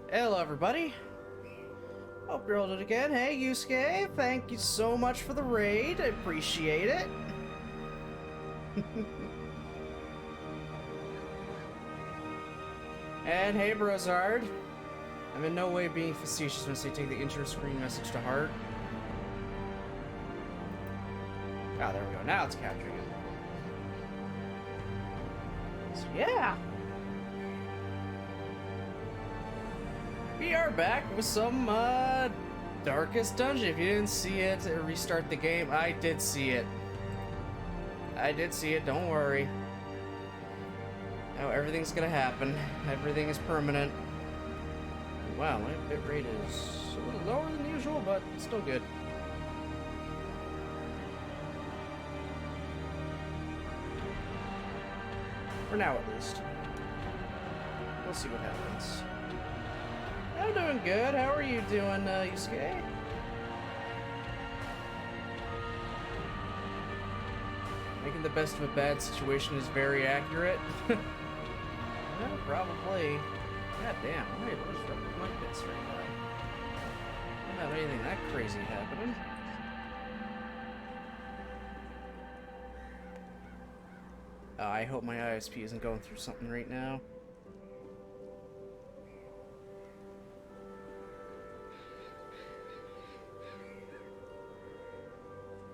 Hello everybody, hope you're all doing again. Hey Yusuke, thank you so much for the raid, I appreciate it. And hey Brozard, I'm in no way being facetious when I say take the intro screen message to heart. Ah, there we go, now it's capturing it. So yeah! We are back with some Darkest Dungeon. If you didn't see it, restart the game. I did see it. Don't worry. Now everything's gonna happen. Everything is permanent. Wow, my bitrate is a little lower than usual, but still good. For now, at least. We'll see what happens. I'm doing good. How are you doing, Yusuke? Making the best of a bad situation is very accurate. Yeah, probably. God damn, I'm ready to disrupt my bits right now. I don't have anything that crazy happening. I hope my ISP isn't going through something right now.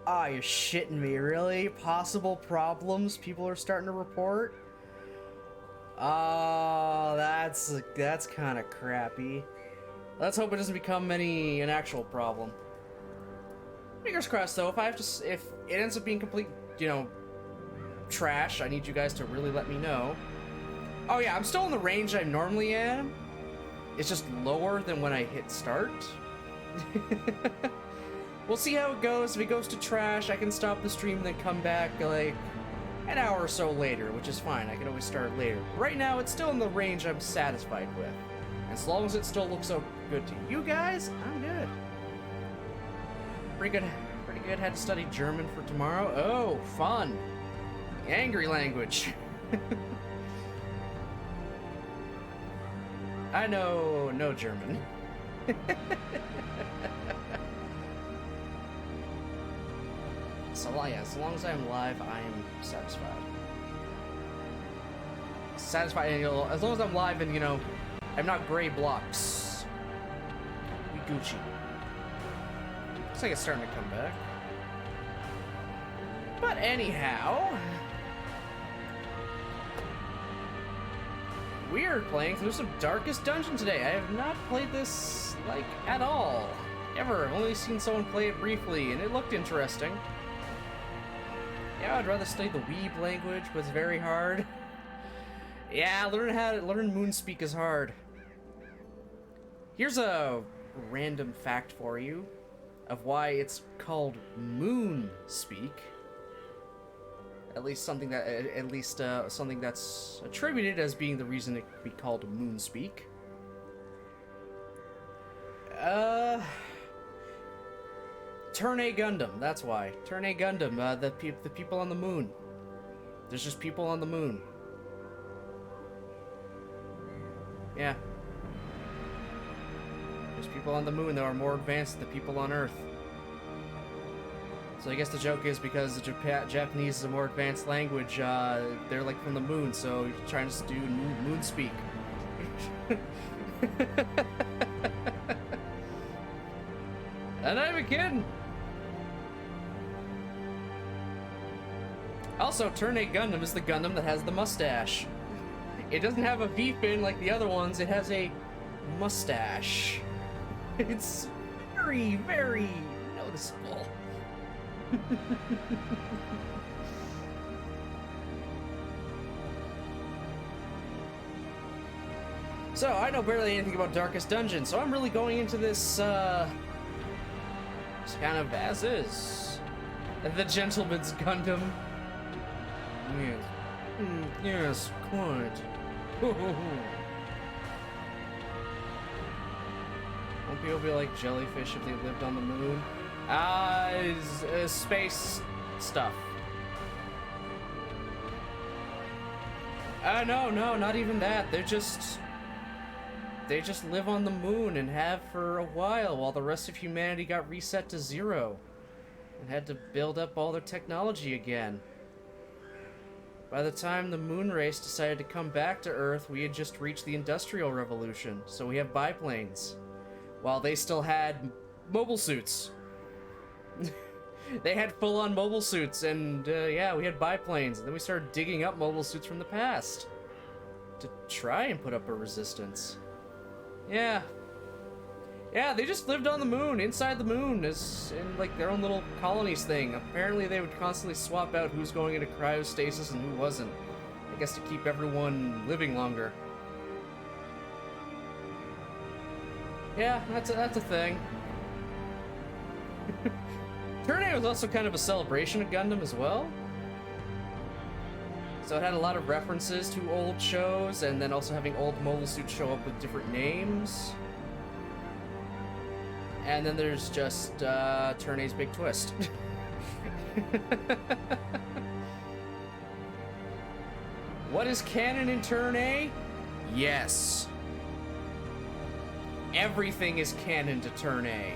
Ah, you're shitting me, really? Possible problems people are starting to report? Oh, that's kind of crappy. Let's hope it doesn't become an actual problem. Fingers crossed, though. If it ends up being complete, trash, I need you guys to really let me know. Oh yeah, I'm still in the range I normally am. It's just lower than when I hit start. We'll see how it goes. If it goes to trash, I can stop the stream and then come back like an hour or so later, which is fine. I can always start later. Right now, it's still in the range I'm satisfied with. As long as it still looks so good to you guys, I'm good. Pretty good. Had to study German for tomorrow. Oh, fun. The angry language. I know no German. So yeah, as long as I'm live, I am satisfied. As long as I'm live and, I'm not gray blocks. We Gucci. Looks like it's starting to come back. But anyhow, we are playing through some Darkest Dungeon today. I have not played this, at all. Ever. I've only seen someone play it briefly, and it looked interesting. Yeah, I'd rather study the Weeb language, but it's very hard. Yeah, learn Moonspeak is hard. Here's a random fact for you of why it's called Moonspeak. At least something that's attributed as being the reason it could be called Moonspeak. Turn A Gundam, that's why. Turn A Gundam, the people on the moon. There's just people on the moon. Yeah. There's people on the moon that are more advanced than the people on Earth. So I guess the joke is because the Japanese is a more advanced language, they're like from the moon, so you're trying to do moon speak. I'm not even kidding. Also, Turn 8 Gundam is the Gundam that has the mustache. It doesn't have a V-fin like the other ones, it has a mustache. It's very, very noticeable. So, I know barely anything about Darkest Dungeon, so I'm really going into this, just kind of as is. The Gentleman's Gundam. Yes. Yes, quite. Won't people be like jellyfish if they lived on the moon? Space stuff. No, not even that. They just live on the moon and have for a while the rest of humanity got reset to zero and had to build up all their technology again. By the time the moon race decided to come back to Earth, we had just reached the Industrial Revolution, so we have biplanes. While they still had mobile suits. They had full-on mobile suits, and yeah, we had biplanes. And then we started digging up mobile suits from the past to try and put up a resistance. Yeah, they just lived on the moon, inside the moon, as in like their own little colonies thing. Apparently they would constantly swap out who's going into cryostasis and who wasn't. I guess to keep everyone living longer. Yeah, that's a thing. Turn 8 was also kind of a celebration of Gundam as well. So it had a lot of references to old shows, and then also having old mobile suits show up with different names. And then there's just Turn 8's big twist. What is canon in Turn 8? Yes. Everything is canon to Turn 8.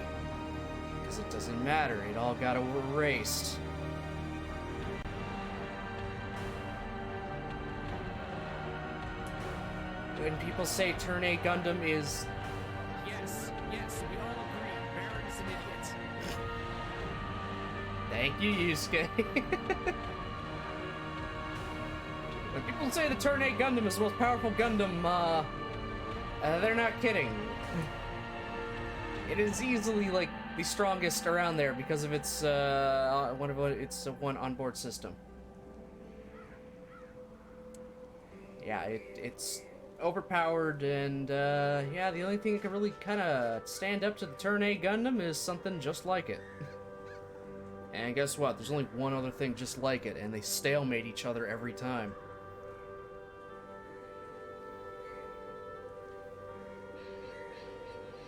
Because it doesn't matter, it all got erased. When people say Turn 8 Gundam is... Yes, we all agree, Baron is an idiot. Thank you, Yusuke. When people say the Turn 8 Gundam is the most powerful Gundam, they're not kidding. It is easily, like, the strongest around there because of its, one onboard system. Yeah, it's overpowered, and yeah, the only thing that can really kind of stand up to the Turn 8 Gundam is something just like it. And guess what? There's only one other thing just like it, and they stalemate each other every time.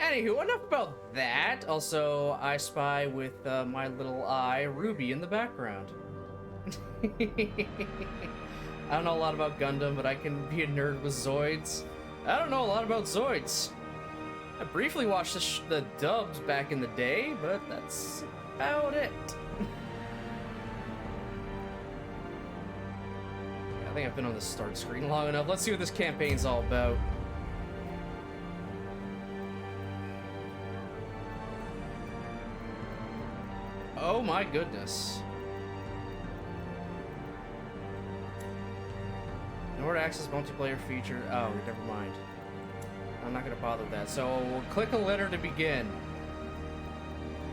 Anywho, enough about that. Also, I spy with my little eye, Ruby, in the background. I don't know a lot about Gundam, but I can be a nerd with Zoids. I don't know a lot about Zoids. I briefly watched the dubs back in the day, but that's about it. I think I've been on the start screen long enough. Let's see what this campaign's all about. Oh my goodness. In order to access multiplayer feature... Oh, never mind. I'm not going to bother with that. So, we'll click a letter to begin.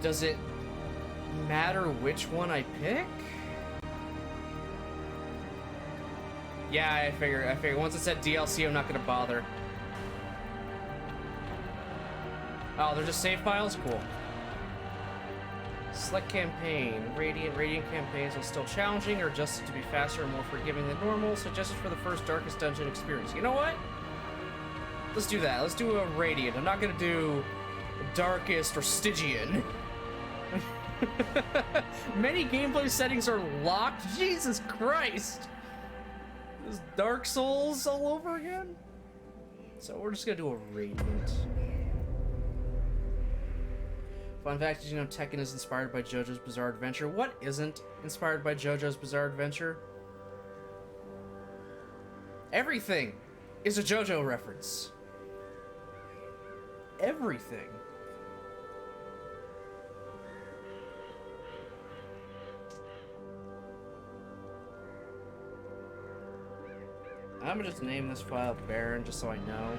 Does it matter which one I pick? Yeah, I figure. Once it said DLC, I'm not going to bother. Oh, they're just save files? Cool. Select campaign. Radiant campaigns are still challenging or adjusted to be faster and more forgiving than normal. Suggested for the first Darkest Dungeon experience. You know what? Let's do that. Let's do a Radiant. I'm not gonna do Darkest or Stygian. Many gameplay settings are locked. Jesus Christ! This Dark Souls all over again? So we're just gonna do a Radiant. Fun fact, did you know Tekken is inspired by JoJo's Bizarre Adventure? What isn't inspired by JoJo's Bizarre Adventure? Everything is a JoJo reference. Everything. I'm gonna just name this file Baron, just so I know.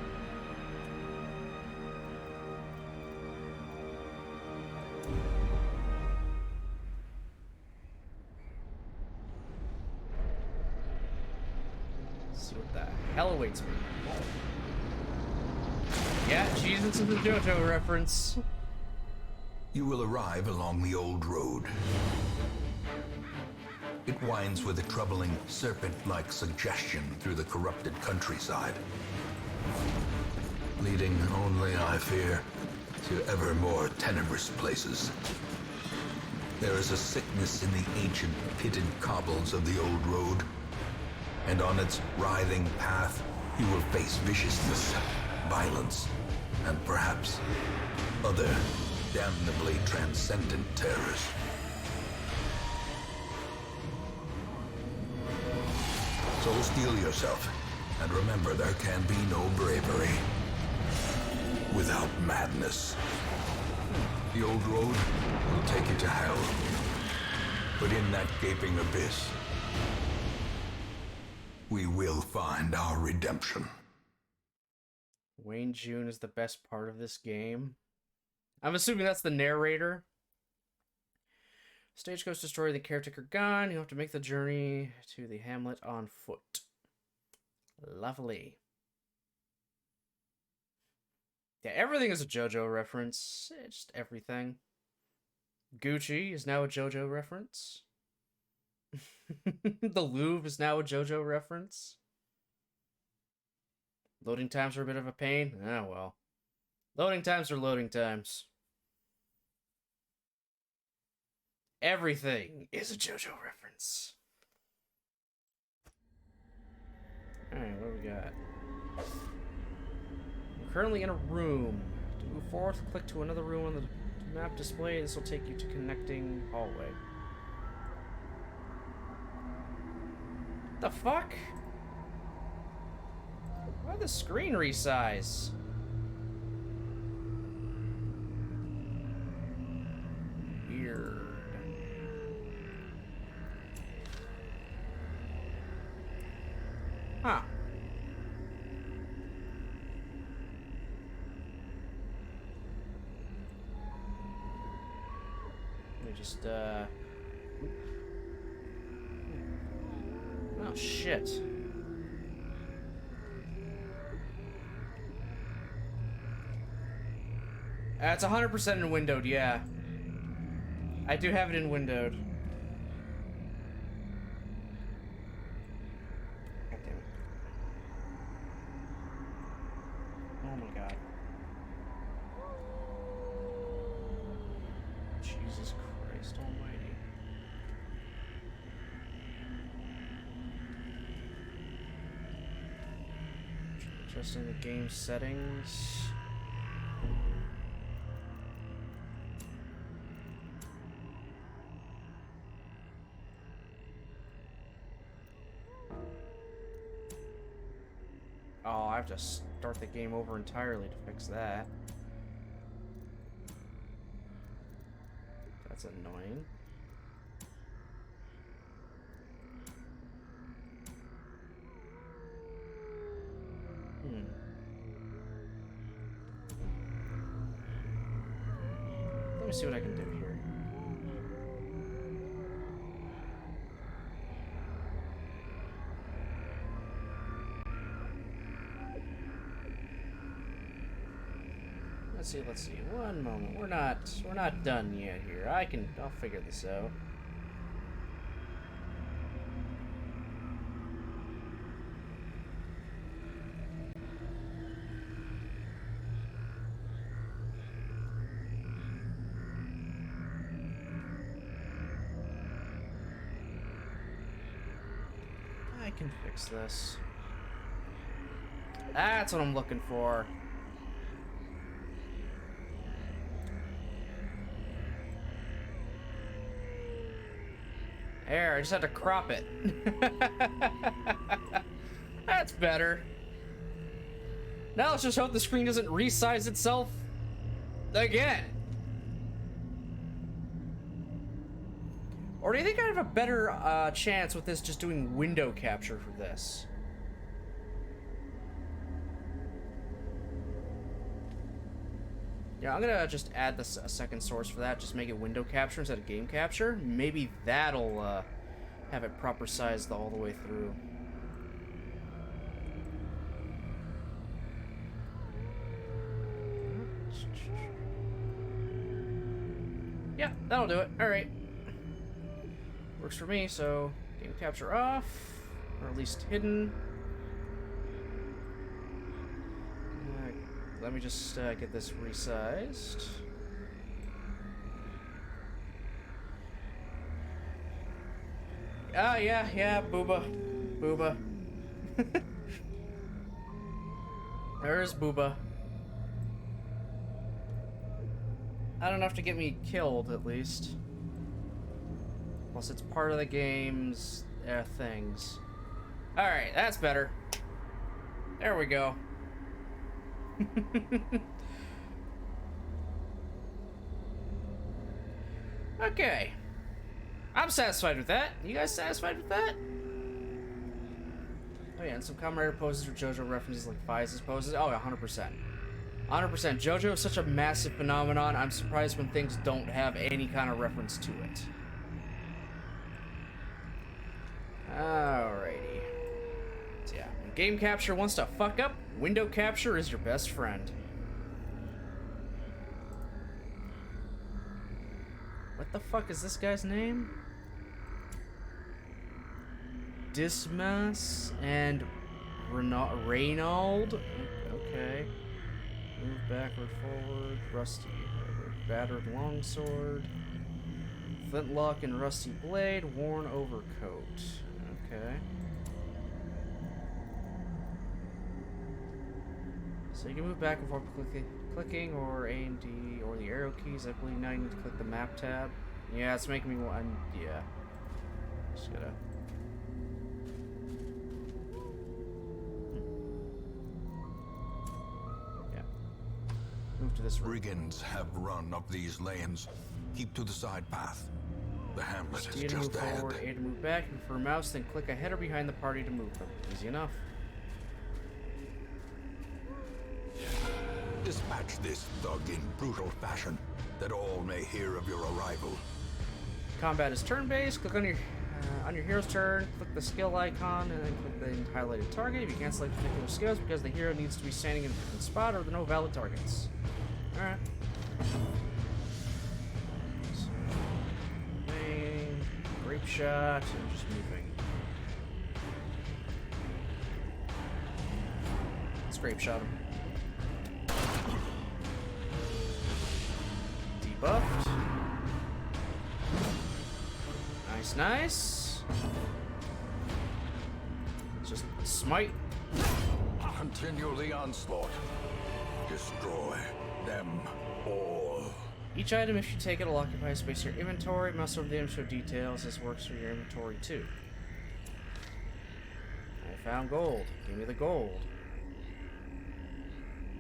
Let's see what the hell awaits me. Yeah, Jesus is a JoJo reference. You will arrive along the old road. It winds with a troubling serpent-like suggestion through the corrupted countryside, leading only, I fear, to ever more tenebrous places. There is a sickness in the ancient pitted cobbles of the old road, and on its writhing path you will face viciousness, violence, and perhaps other damnably transcendent terrors. So steel yourself, and remember there can be no bravery without madness. The old road will take you to hell, but in that gaping abyss, we will find our redemption. Wayne June is the best part of this game. I'm assuming that's the narrator. Stagecoach destroyed, the caretaker gone. You have to make the journey to the hamlet on foot. Lovely. Yeah, everything is a JoJo reference. Just everything. Gucci is now a JoJo reference. The Louvre is now a JoJo reference. Loading times are a bit of a pain. Oh well. Loading times are loading times. Everything is a JoJo reference. Alright, what do we got? We're currently in a room. To move forward, click to another room on the map display. This will take you to connecting hallway. The fuck? Why the screen resize? Weird. Huh. Let me just, oh, shit. It's 100% in windowed, yeah. I do have it in windowed. God damn it. Oh my god. Jesus Christ almighty. Just in the game settings. Oh, I have to start the game over entirely to fix that. That's annoying. Let me see what I can do here. Let's see. One moment. We're not done yet here. I'll figure this out. I can fix this. That's what I'm looking for. There, I just had to crop it. That's better. Now let's just hope the screen doesn't resize itself again. Or do you think I have a better chance with this just doing window capture for this? Yeah, I'm gonna just add this a second source for that. Just make it window capture instead of game capture. Maybe that'll have it proper sized all the way through. Yeah, that'll do it. All right. Works for me, so game capture off, or at least hidden. Let me just get this resized. Ah, yeah, booba. Booba. There's booba. Not enough to get me killed, at least. Plus, it's part of the game's things. Alright, that's better. There we go. Okay. I'm satisfied with that. You guys satisfied with that? Oh yeah, and some Kamen Rider poses or JoJo references like Faiza's poses. Oh, 100%. 100%. JoJo is such a massive phenomenon, I'm surprised when things don't have any kind of reference to it. Alrighty. So yeah, when game capture wants to fuck up, window capture is your best friend. What the fuck is this guy's name? Dismas and Reynold? Okay. Move backward, forward, rusty, battered longsword, flintlock and rusty blade, worn overcoat. Okay. So you can move back and forth clicking or A and D or the arrow keys. I believe now you need to click the map tab. Yeah, it's making me want. Yeah. Just gotta. Yeah. Move to this room. Brigands have run up these lanes. Keep to the side path. The hamlet is D to just move ahead. forward, A to move back, and for a mouse, then click ahead or behind the party to move them. Easy enough. Dispatch this thug in brutal fashion, that all may hear of your arrival. Combat is turn-based. Click on your hero's turn, click the skill icon, and then click the highlighted target. If you can't select particular skills because the hero needs to be standing in a different spot or there are no valid targets. Alright. So, grape shot, and just moving. Let's grape shot him. Debuffed. Nice, nice. Just smite. Continue the onslaught. Destroy them all. Each item, if you take it, will occupy space in your inventory. Mouse over the item show details. This works for your inventory too. I found gold. Give me the gold.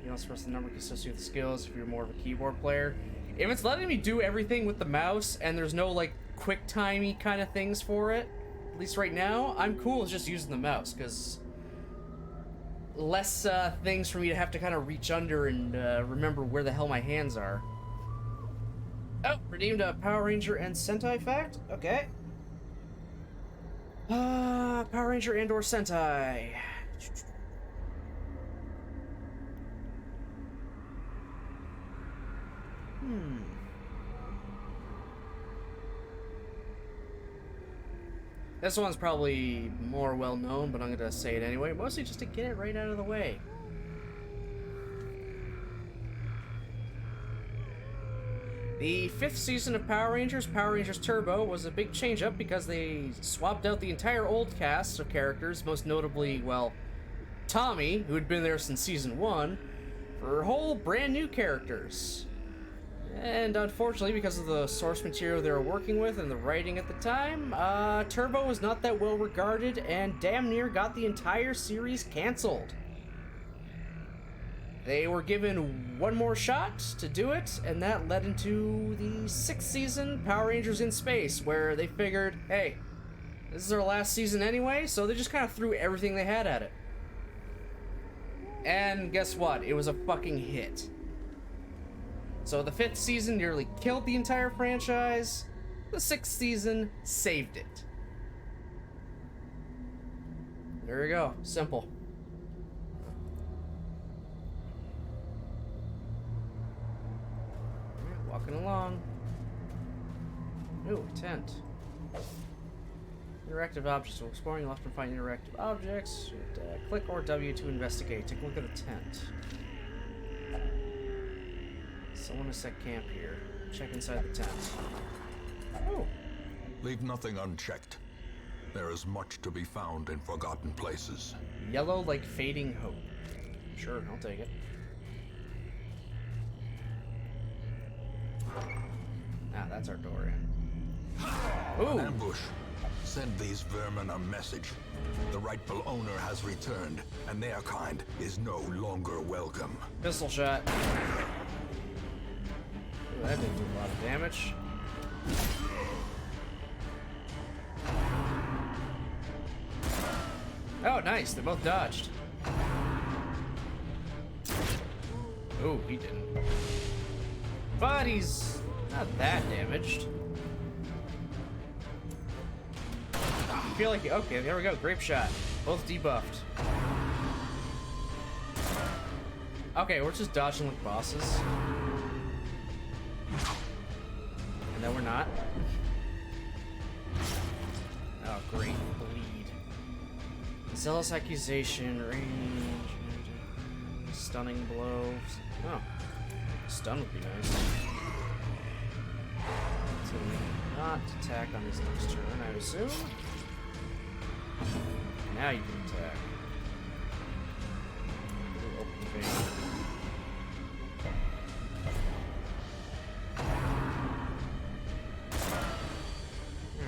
You also press the number associated with skills if you're more of a keyboard player. If it's letting me do everything with the mouse and there's no like quick timey kind of things for it, at least right now, I'm cool with just using the mouse because less things for me to have to kind of reach under and remember where the hell my hands are. Oh, redeemed a Power Ranger and Sentai fact? Okay. Power Ranger and or Sentai. This one's probably more well known, but I'm gonna say it anyway, mostly just to get it right out of the way. The 5th season of Power Rangers Turbo, was a big change-up because they swapped out the entire old cast of characters, most notably, well, Tommy, who had been there since season 1, for whole brand new characters. And unfortunately, because of the source material they were working with and the writing at the time, Turbo was not that well regarded and damn near got the entire series canceled. They were given one more shot to do it, and that led into the 6th season, Power Rangers in Space, where they figured, hey, this is our last season anyway, so they just kind of threw everything they had at it. And guess what? It was a fucking hit. So the 5th season nearly killed the entire franchise. The 6th season saved it. There we go. Simple. Alright, walking along. Ooh, tent. Interactive objects. While exploring, you'll often find interactive objects. Click or W to investigate. Take a look at the tent. Someone has set camp here. Check inside the tent. Oh. Leave nothing unchecked. There is much to be found in forgotten places. Yellow like fading hope. Sure, I'll take it. Ah, that's our door in. Ooh! An ambush. Send these vermin a message. The rightful owner has returned, and their kind is no longer welcome. Pistol shot. Ooh, that didn't do a lot of damage. Oh, nice. They both dodged. Ooh, he didn't. But he's not that damaged. I feel like... Okay, there we go. Grape shot. Both debuffed. Okay, we're just dodging like bosses. And then we're not. Oh, great. Bleed. Zealous accusation. Range. Stunning blows. Oh. Stun would be nice. So we not attack on this next turn, I assume. Now you can attack. Open vein.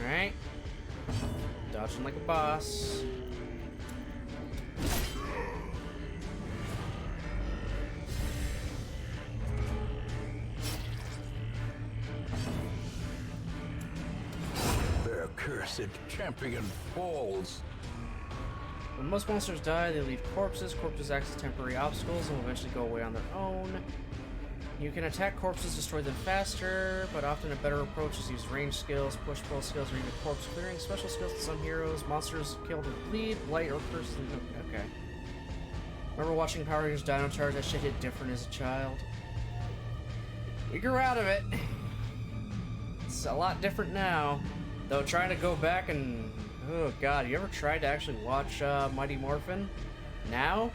Alright. Dodging like a boss. Their cursed champion falls. When most monsters die, they leave corpses. Corpses act as temporary obstacles and will eventually go away on their own. You can attack corpses, destroy them faster, but often a better approach is to use range skills, push-pull skills, or even corpse clearing. Special skills to some heroes. Monsters killed with bleed, blight, or curses. Okay. Remember watching Power Rangers Dino Charge? That shit hit different as a child. We grew out of it. It's a lot different now. Though trying to go back and... Oh god, you ever tried to actually watch Mighty Morphin? Now?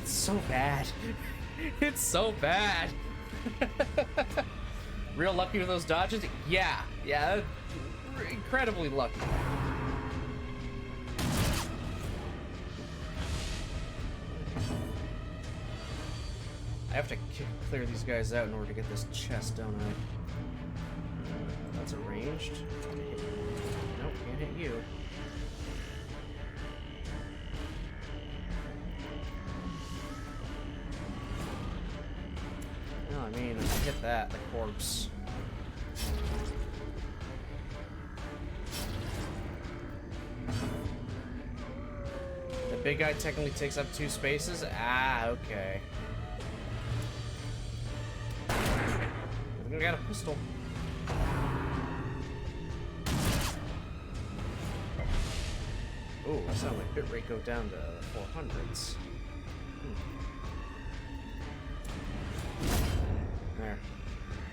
It's so bad. It's so bad. Real lucky with those dodges? Yeah. Yeah, incredibly lucky. I have to clear these guys out in order to get this chest, don't I? That's arranged. Nope, can't hit you. No, I mean, if I hit that, the corpse. The big guy technically takes up 2 spaces? Ah, okay. I think I got a pistol. Ooh, I saw my bit rate go down to 400s. There.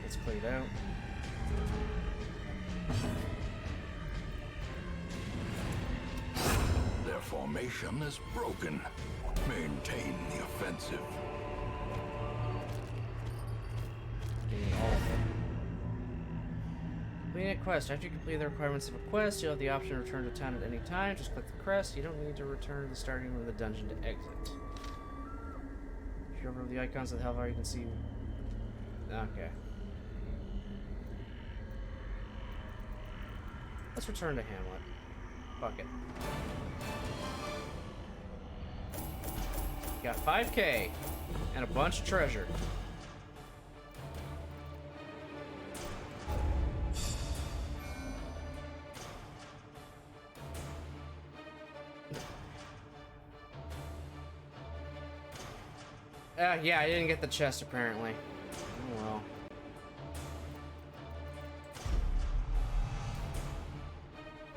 That's cleared out. Their formation is broken. Maintain the offensive. Completing a quest. After you complete the requirements of a quest, you'll have the option to return to town at any time. Just click the crest. You don't need to return to the starting room of the dungeon to exit. If you hover over the icons of the hellfire, you can see... Okay. Let's return to Hamlet. Fuck it. Got 5K and a bunch of treasure. Yeah, I didn't get the chest apparently. Oh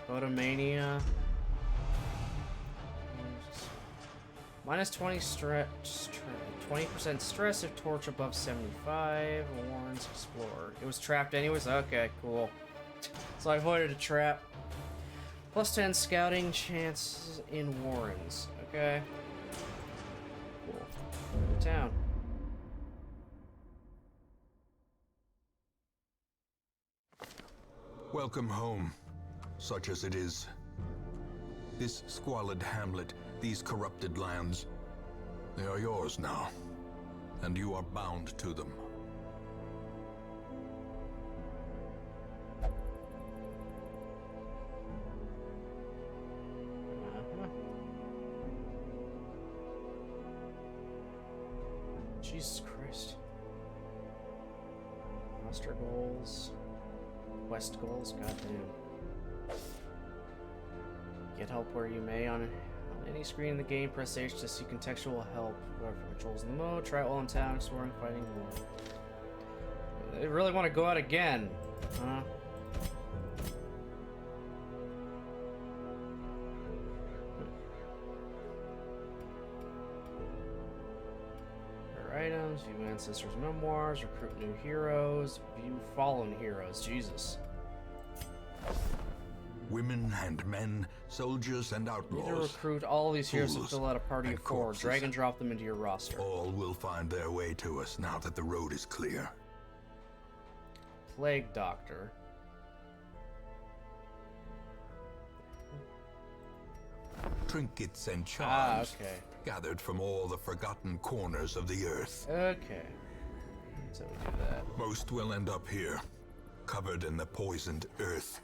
well. Photomania. Minus 20 stress, 20% stress if torch above 75. Warns Explorer. It was trapped anyways? Okay, cool. So I avoided a trap. Plus 10 scouting chances in Warrens. Okay. Cool. Go to town. Welcome home, such as it is. This squalid hamlet, these corrupted lands, they are yours now, and you are bound to them. Jesus Christ. Master goals. Quest goals, goddamn. Get help where you may on any screen in the game. Press H to see contextual help. Whoever controls the mode. Try all in town, exploring, fighting more. They really want to go out again, huh? Items, view ancestors' memoirs, recruit new heroes, view fallen heroes. Jesus. Women and men, soldiers and outlaws. You need to recruit all these heroes to fill out a party of 4. corpses. Drag and drop them into your roster. All will find their way to us now that the road is clear. Plague Doctor. Trinkets and charms. Okay. Gathered from all the forgotten corners of the earth. Okay. So we do that. Most will end up here, covered in the poisoned earth,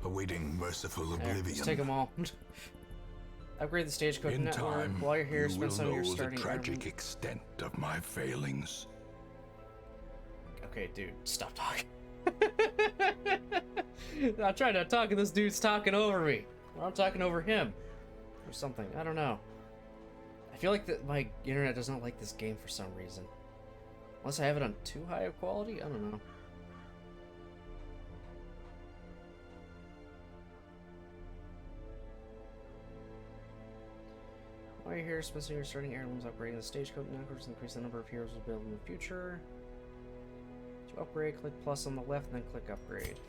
awaiting merciful oblivion. Let's take them all. Upgrade the stagecoach In network. time, While you're here, you spend will some of your know the starting tragic item. extent of my failings. Okay, dude, stop talking. I'm trying to talk and this dude's talking over me. Or I'm talking over him. Or something. I don't know. I feel like that my internet doesn't like this game for some reason. Unless I have it on too high of quality? I don't know. While you're here, specify your starting heirlooms, upgrading the stagecoach networks, increase the number of heroes we'll build in the future. To upgrade, click plus on the left, and then click upgrade.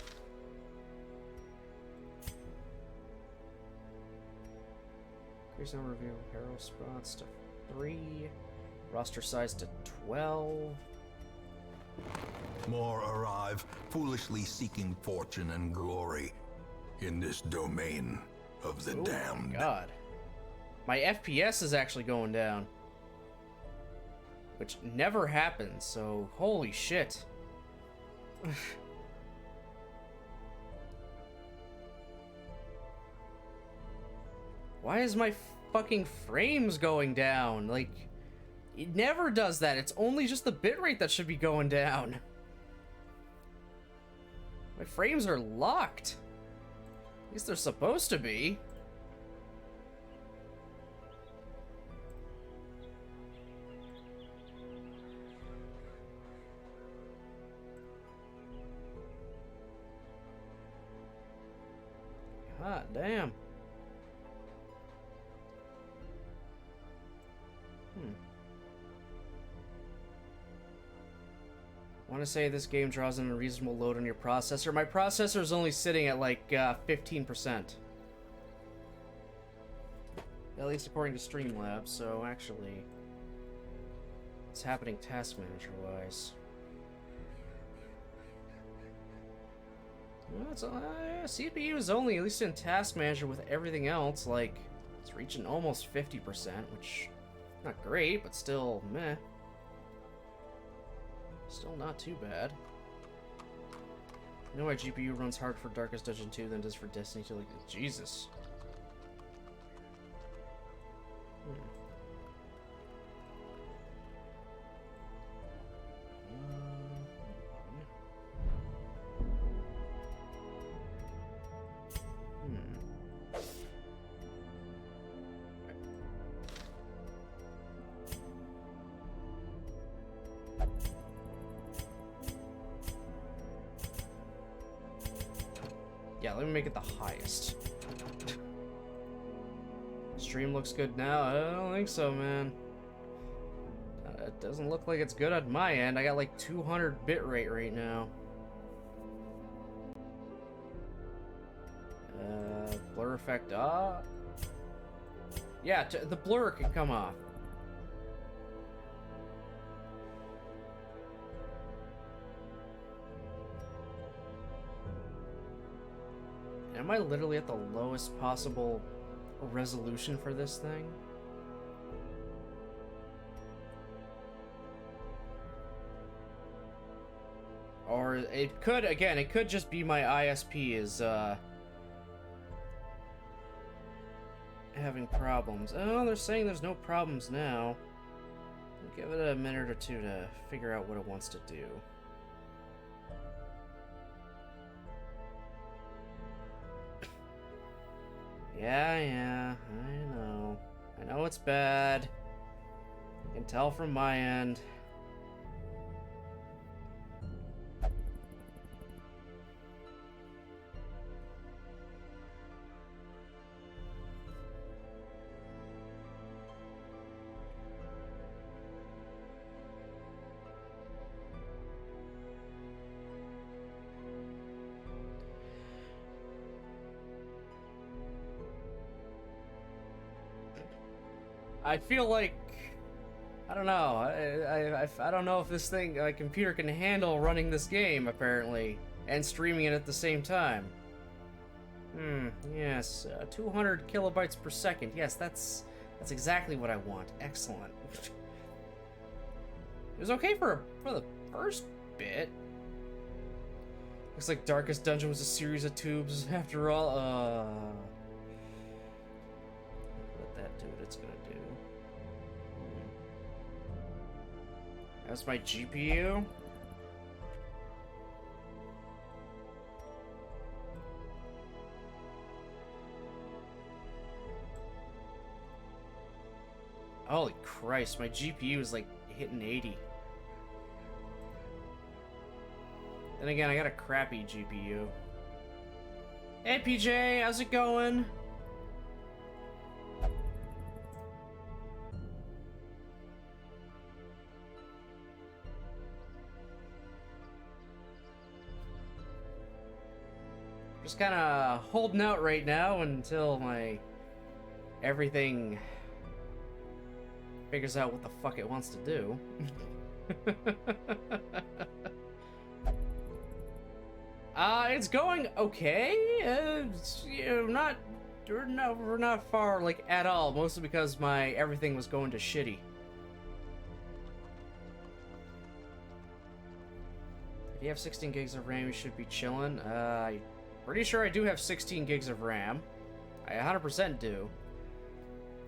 Increase the number of hero spots to 3. Roster size to 12. More arrive, foolishly seeking fortune and glory in this domain of the damned. Oh my god. My FPS is actually going down. Which never happens, so holy shit. Why is my fucking frames going down? Like, it never does that. It's only just the bitrate that should be going down. My frames are locked. At least they're supposed to be. God damn. I want to say this game draws an unreasonable load on your processor. My processor is only sitting at like 15%. At least according to Streamlabs, so actually it's happening task manager wise. Well, it's, CPU is only, at least in task manager with everything else, like it's reaching almost 50%, which not great, but still meh. Still not too bad. You know why GPU runs hard for Darkest Dungeon 2 than it does for Destiny 2? Like, Jesus. Yeah, let me make it the highest. Stream looks good now. I don't think so, man. It doesn't look like it's good on my end. I got like 200 bitrate right now. Blur effect yeah, the blur can come off. Am I literally at the lowest possible resolution for this thing? Or it could, again, it could just be my ISP is, having problems. Oh, they're saying there's no problems now. I'll give it a minute or two to figure out what it wants to do. Yeah, I know. I know it's bad. I can tell from my end. I feel like, I don't know. I don't know if this thing, my computer can handle running this game, apparently, and streaming it at the same time. Yes, 200 kilobytes per second. Yes, that's exactly what I want. Excellent. It was okay for the first bit. Looks like Darkest Dungeon was a series of tubes after all. Let that do what it's gonna do. That's my GPU. Holy Christ, my GPU is like hitting 80. Then again, I got a crappy GPU. Hey PJ, how's it going? Just kind of holding out right now until my everything figures out what the fuck it wants to do. It's going okay. You know, we're not far like at all. Mostly because my everything was going to shitty. If you have 16 gigs of RAM, you should be chilling. Pretty sure I do have 16 gigs of RAM. I 100% do.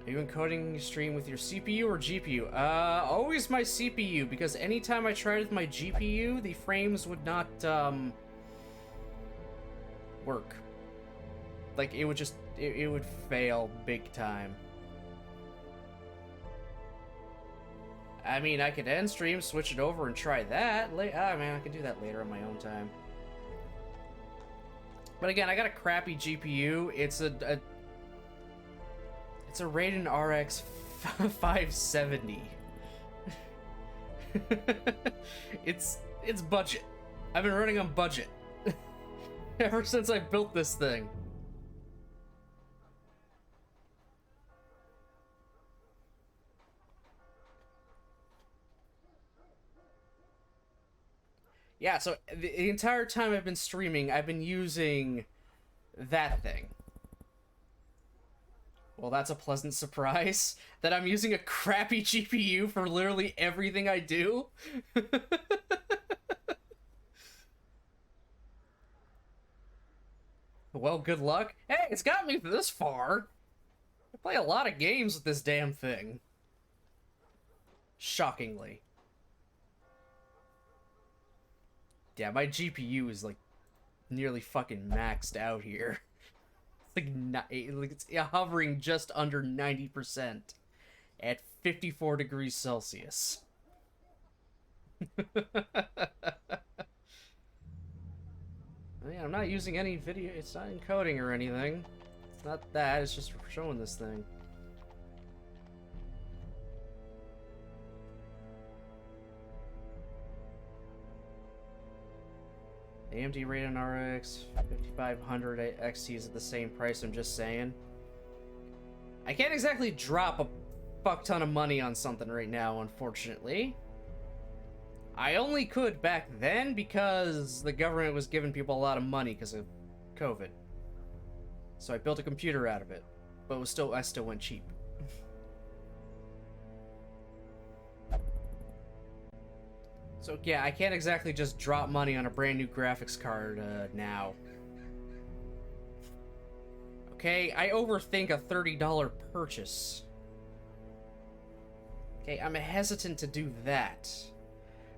Are you encoding your stream with your CPU or GPU? Always my CPU, because anytime I tried with my GPU, the frames would not, work. Like, it would just, it would fail big time. I mean, I could end stream, switch it over, and try that. Man, I can do that later on my own time. But again, I got a crappy GPU. It's a Radeon RX 570. It's budget. I've been running on budget ever since I built this thing. Yeah, so the entire time I've been streaming, I've been using that thing. Well, that's a pleasant surprise, that I'm using a crappy GPU for literally everything I do. Well, good luck. Hey, it's got me this far. I play a lot of games with this damn thing. Shockingly. Yeah, my GPU is like nearly fucking maxed out here. It's hovering just under 90% at 54 degrees Celsius. Yeah, I'm not using any video. It's not encoding or anything. It's not that. It's just showing this thing. AMD Radeon RX 5500 XT is at the same price. I'm just saying. I can't exactly drop a fuck ton of money on something right now, unfortunately. I only could back then because the government was giving people a lot of money because of COVID. So I built a computer out of it, but I still went cheap. So yeah, I can't exactly just drop money on a brand new graphics card now. Okay, I overthink a $30 purchase. Okay, I'm hesitant to do that.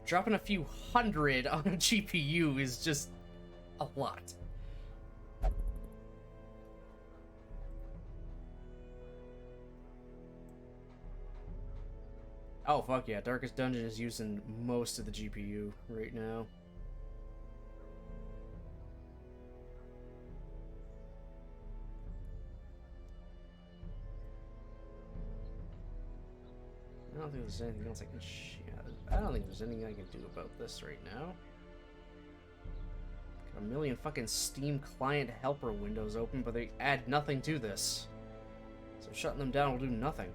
Dropping a few hundred on a GPU is just a lot. Oh, fuck yeah. Darkest Dungeon is using most of the GPU right now. I don't think there's anything else I can I don't think there's anything I can do about this right now. Got a million fucking Steam client helper windows open, but they add nothing to this. So shutting them down will do nothing.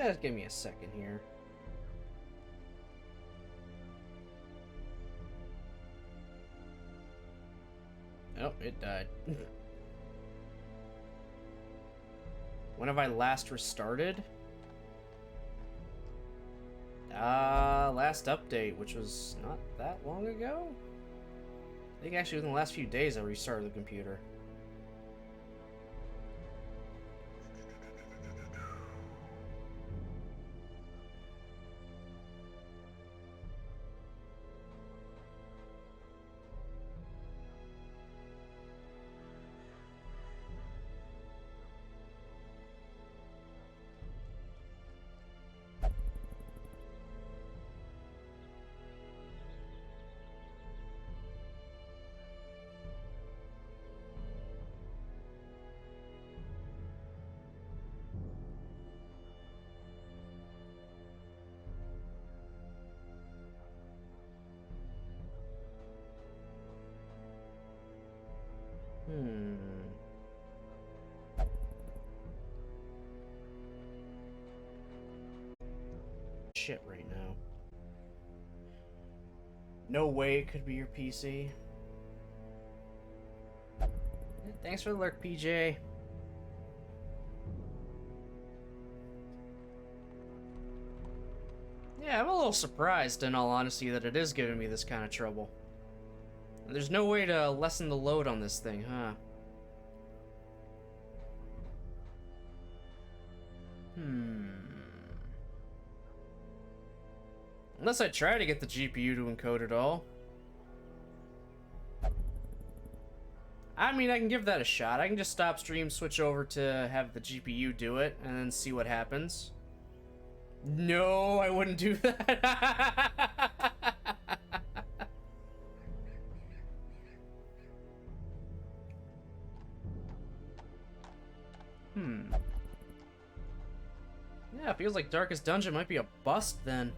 Just give me a second here. Oh, it died. When have I last restarted? Last update, which was not that long ago? I think actually within the last few days I restarted the computer. Shit right now. No way it could be your PC. Thanks for the lurk, PJ. Yeah, I'm a little surprised, in all honesty, that it is giving me this kind of trouble. There's no way to lessen the load on this thing, huh? Unless I try to get the GPU to encode it all. I mean, I can give that a shot. I can just stop stream, switch over to have the GPU do it, and then see what happens. No, I wouldn't do that. Yeah, it feels like Darkest Dungeon might be a bust then.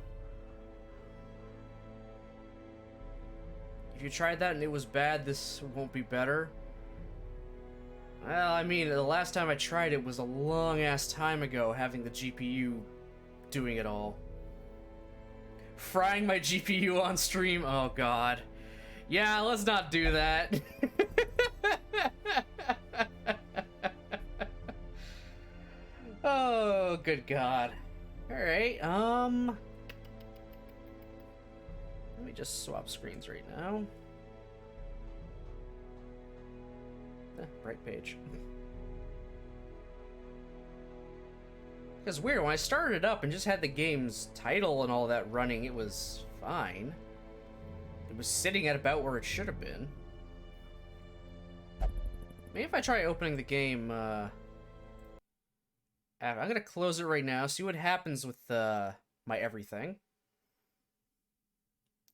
If you tried that and it was bad, this won't be better. Well, I mean, the last time I tried it was a long-ass time ago, having the GPU doing it all. Frying my GPU on stream? Oh, God. Yeah, let's not do that. Oh, good God. Alright, let me just swap screens right now. Bright page. Because weird, when I started it up and just had the game's title and all that running, it was fine. It was sitting at about where it should have been. Maybe if I try opening the game, I'm gonna close it right now, see what happens with my everything.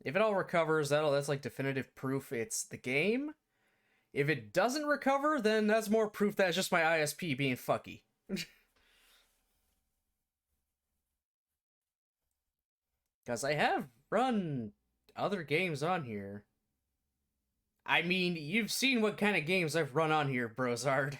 If it all recovers, that's like definitive proof it's the game. If it doesn't recover, then that's more proof that it's just my ISP being fucky. Because I have run other games on here. I mean, you've seen what kind of games I've run on here, Brozard.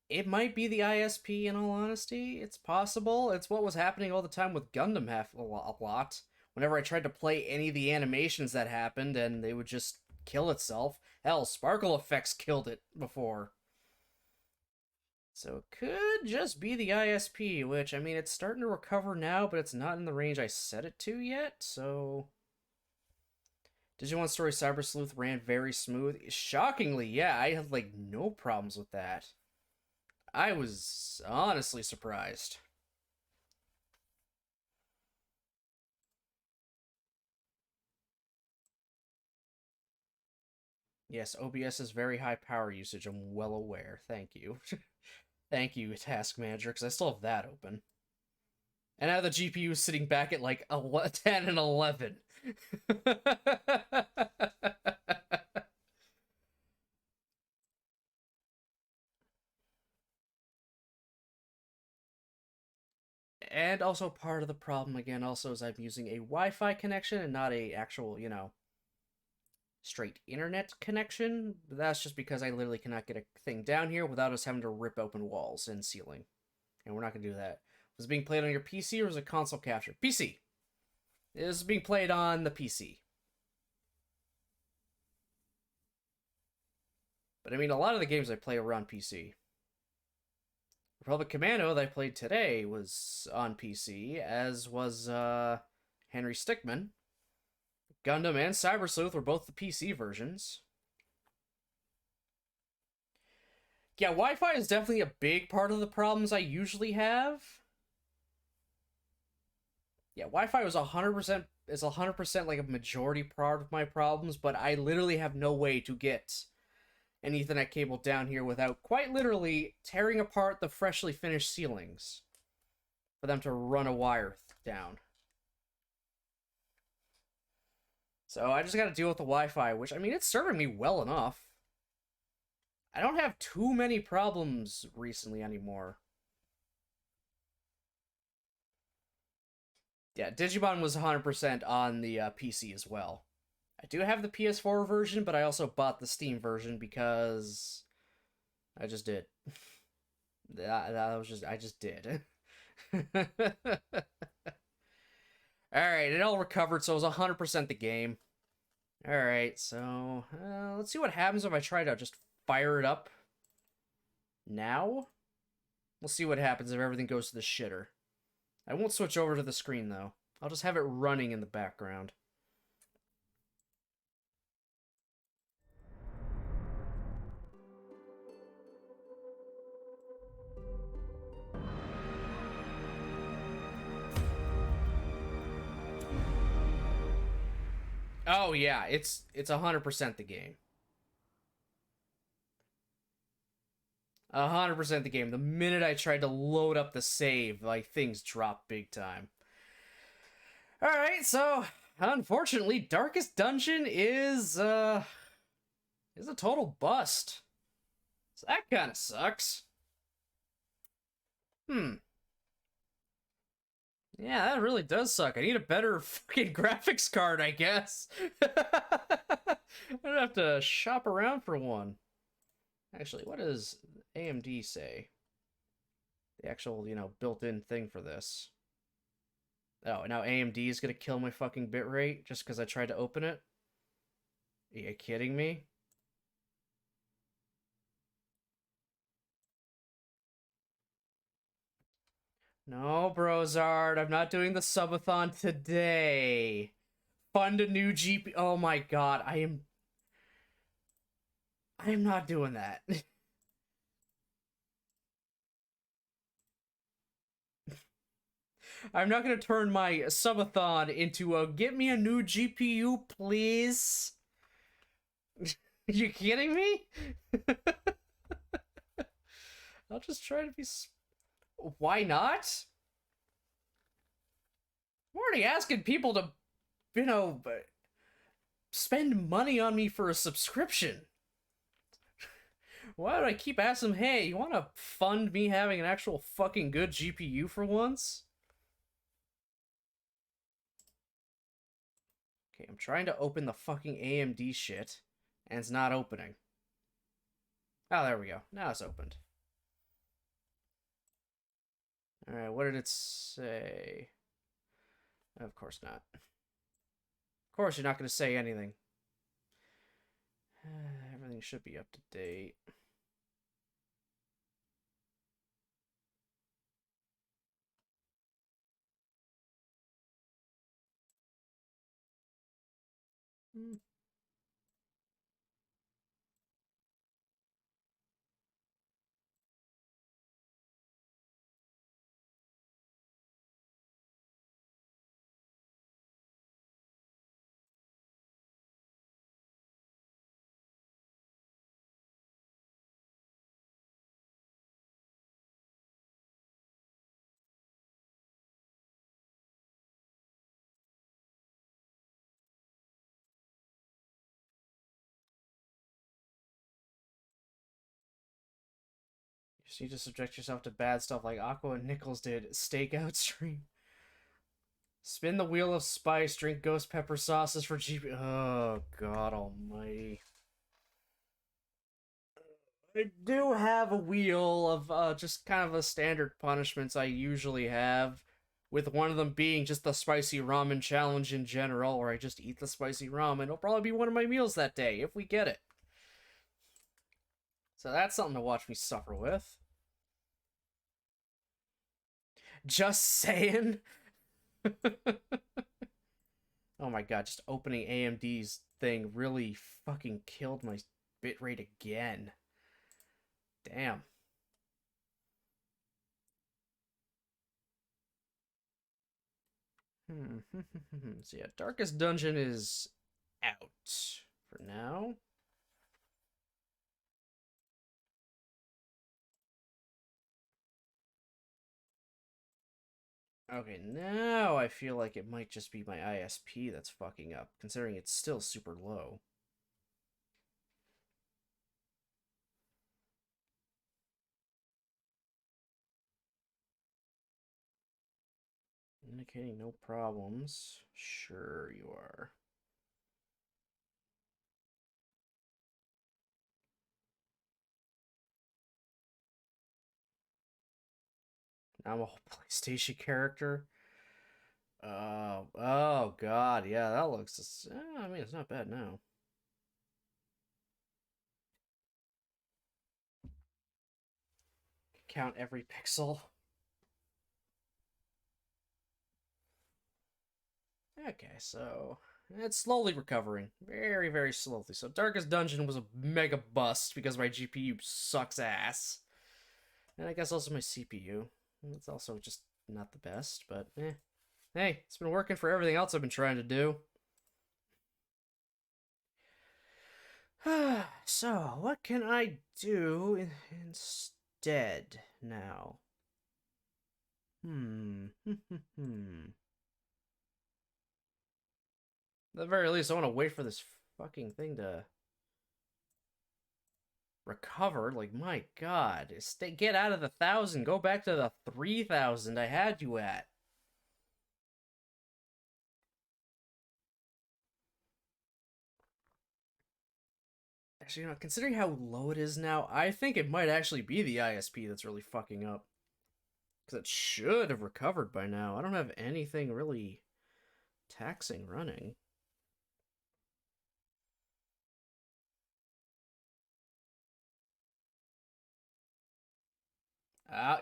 It might be the ISP, in all honesty. It's possible. It's what was happening all the time with Gundam a lot. Whenever I tried to play any of the animations that happened, and they would just kill itself. Hell, Sparkle Effects killed it before. So it could just be the ISP, which, I mean, it's starting to recover now, but it's not in the range I set it to yet, so... Digimon Story Cyber Sleuth ran very smooth. Shockingly, yeah, I had, like, no problems with that. I was honestly surprised. Yes, OBS is very high power usage. I'm well aware. Thank you. Thank you, Task Manager, because I still have that open. And now the GPU is sitting back at like 10 and 11. And also part of the problem, again, also is I'm using a Wi-Fi connection and not a actual, straight internet connection. But that's just because I literally cannot get a thing down here without us having to rip open walls and ceiling. And we're not going to do that. Was it being played on your PC or was it console capture? PC. It was being played on the PC. But I mean, a lot of the games I play are on PC. Republic Commando that I played today was on PC, as was Henry Stickmin. Gundam and Cyber Sleuth were both the PC versions. Yeah, Wi-Fi is definitely a big part of the problems I usually have. Yeah, Wi-Fi was 100% like a majority part of my problems, but I literally have no way to get an Ethernet cable down here without quite literally tearing apart the freshly finished ceilings for them to run a wire down. So I just gotta deal with the Wi-Fi, which, I mean, it's serving me well enough. I don't have too many problems recently anymore. Yeah, Digimon was 100% on the PC as well. I do have the PS4 version, but I also bought the Steam version because I just did. I just did. Alright, it all recovered, so it was 100% the game. Alright, so let's see what happens if I try to just fire it up now. We'll see what happens if everything goes to the shitter. I won't switch over to the screen, though. I'll just have it running in the background. Oh yeah, it's 100% the game. 100% the game. The minute I tried to load up the save, like, things dropped big time. Alright, so unfortunately, Darkest Dungeon is a total bust. So that kinda sucks. Yeah, that really does suck. I need a better fucking graphics card, I guess. I'm gonna have to shop around for one. Actually, what does AMD say? The actual, built-in thing for this. Oh, now AMD is gonna kill my fucking bitrate just because I tried to open it? Are you kidding me? No, Brozard, I'm not doing the subathon today. Fund a new GP. Oh my god, I am not doing that. I'm not gonna turn my subathon into a get me a new GPU, please. You kidding me? I'll just try to be. Why not? I'm already asking people to, you know, spend money on me for a subscription. Why do I keep asking them, hey, you want to fund me having an actual fucking good GPU for once? Okay, I'm trying to open the fucking AMD shit, and it's not opening. Oh, there we go. Now it's opened. Alright, what did it say? Of course not. Of course you're not going to say anything. Everything should be up to date. You just need to subject yourself to bad stuff like Aqua and Nichols did. Stakeout stream. Spin the wheel of spice. Drink ghost pepper sauces for GP. Oh, God almighty. I do have a wheel of just kind of a standard punishments I usually have, with one of them being just the spicy ramen challenge in general, where I just eat the spicy ramen. It'll probably be one of my meals that day, if we get it. So that's something to watch me suffer with. Just saying. Oh my god, just opening AMD's thing really fucking killed my bitrate again. Damn. So yeah, Darkest Dungeon is out for now. Okay, now I feel like it might just be my ISP that's fucking up, considering it's still super low. Indicating no problems. Sure you are. Now I'm a whole PlayStation character. Oh god, yeah, that looks. I mean, it's not bad now. Count every pixel. Okay, so it's slowly recovering, very, very slowly. So Darkest Dungeon was a mega bust because my GPU sucks ass, and I guess also my CPU. It's also just not the best, but hey, it's been working for everything else I've been trying to do. So, what can I do instead now? At the very least, I want to wait for this fucking thing to recover. Like, my god. Get out of the 1,000. Go back to the 3,000 I had you at. Actually, considering how low it is now, I think it might actually be the ISP that's really fucking up. Because it should have recovered by now. I don't have anything really taxing running.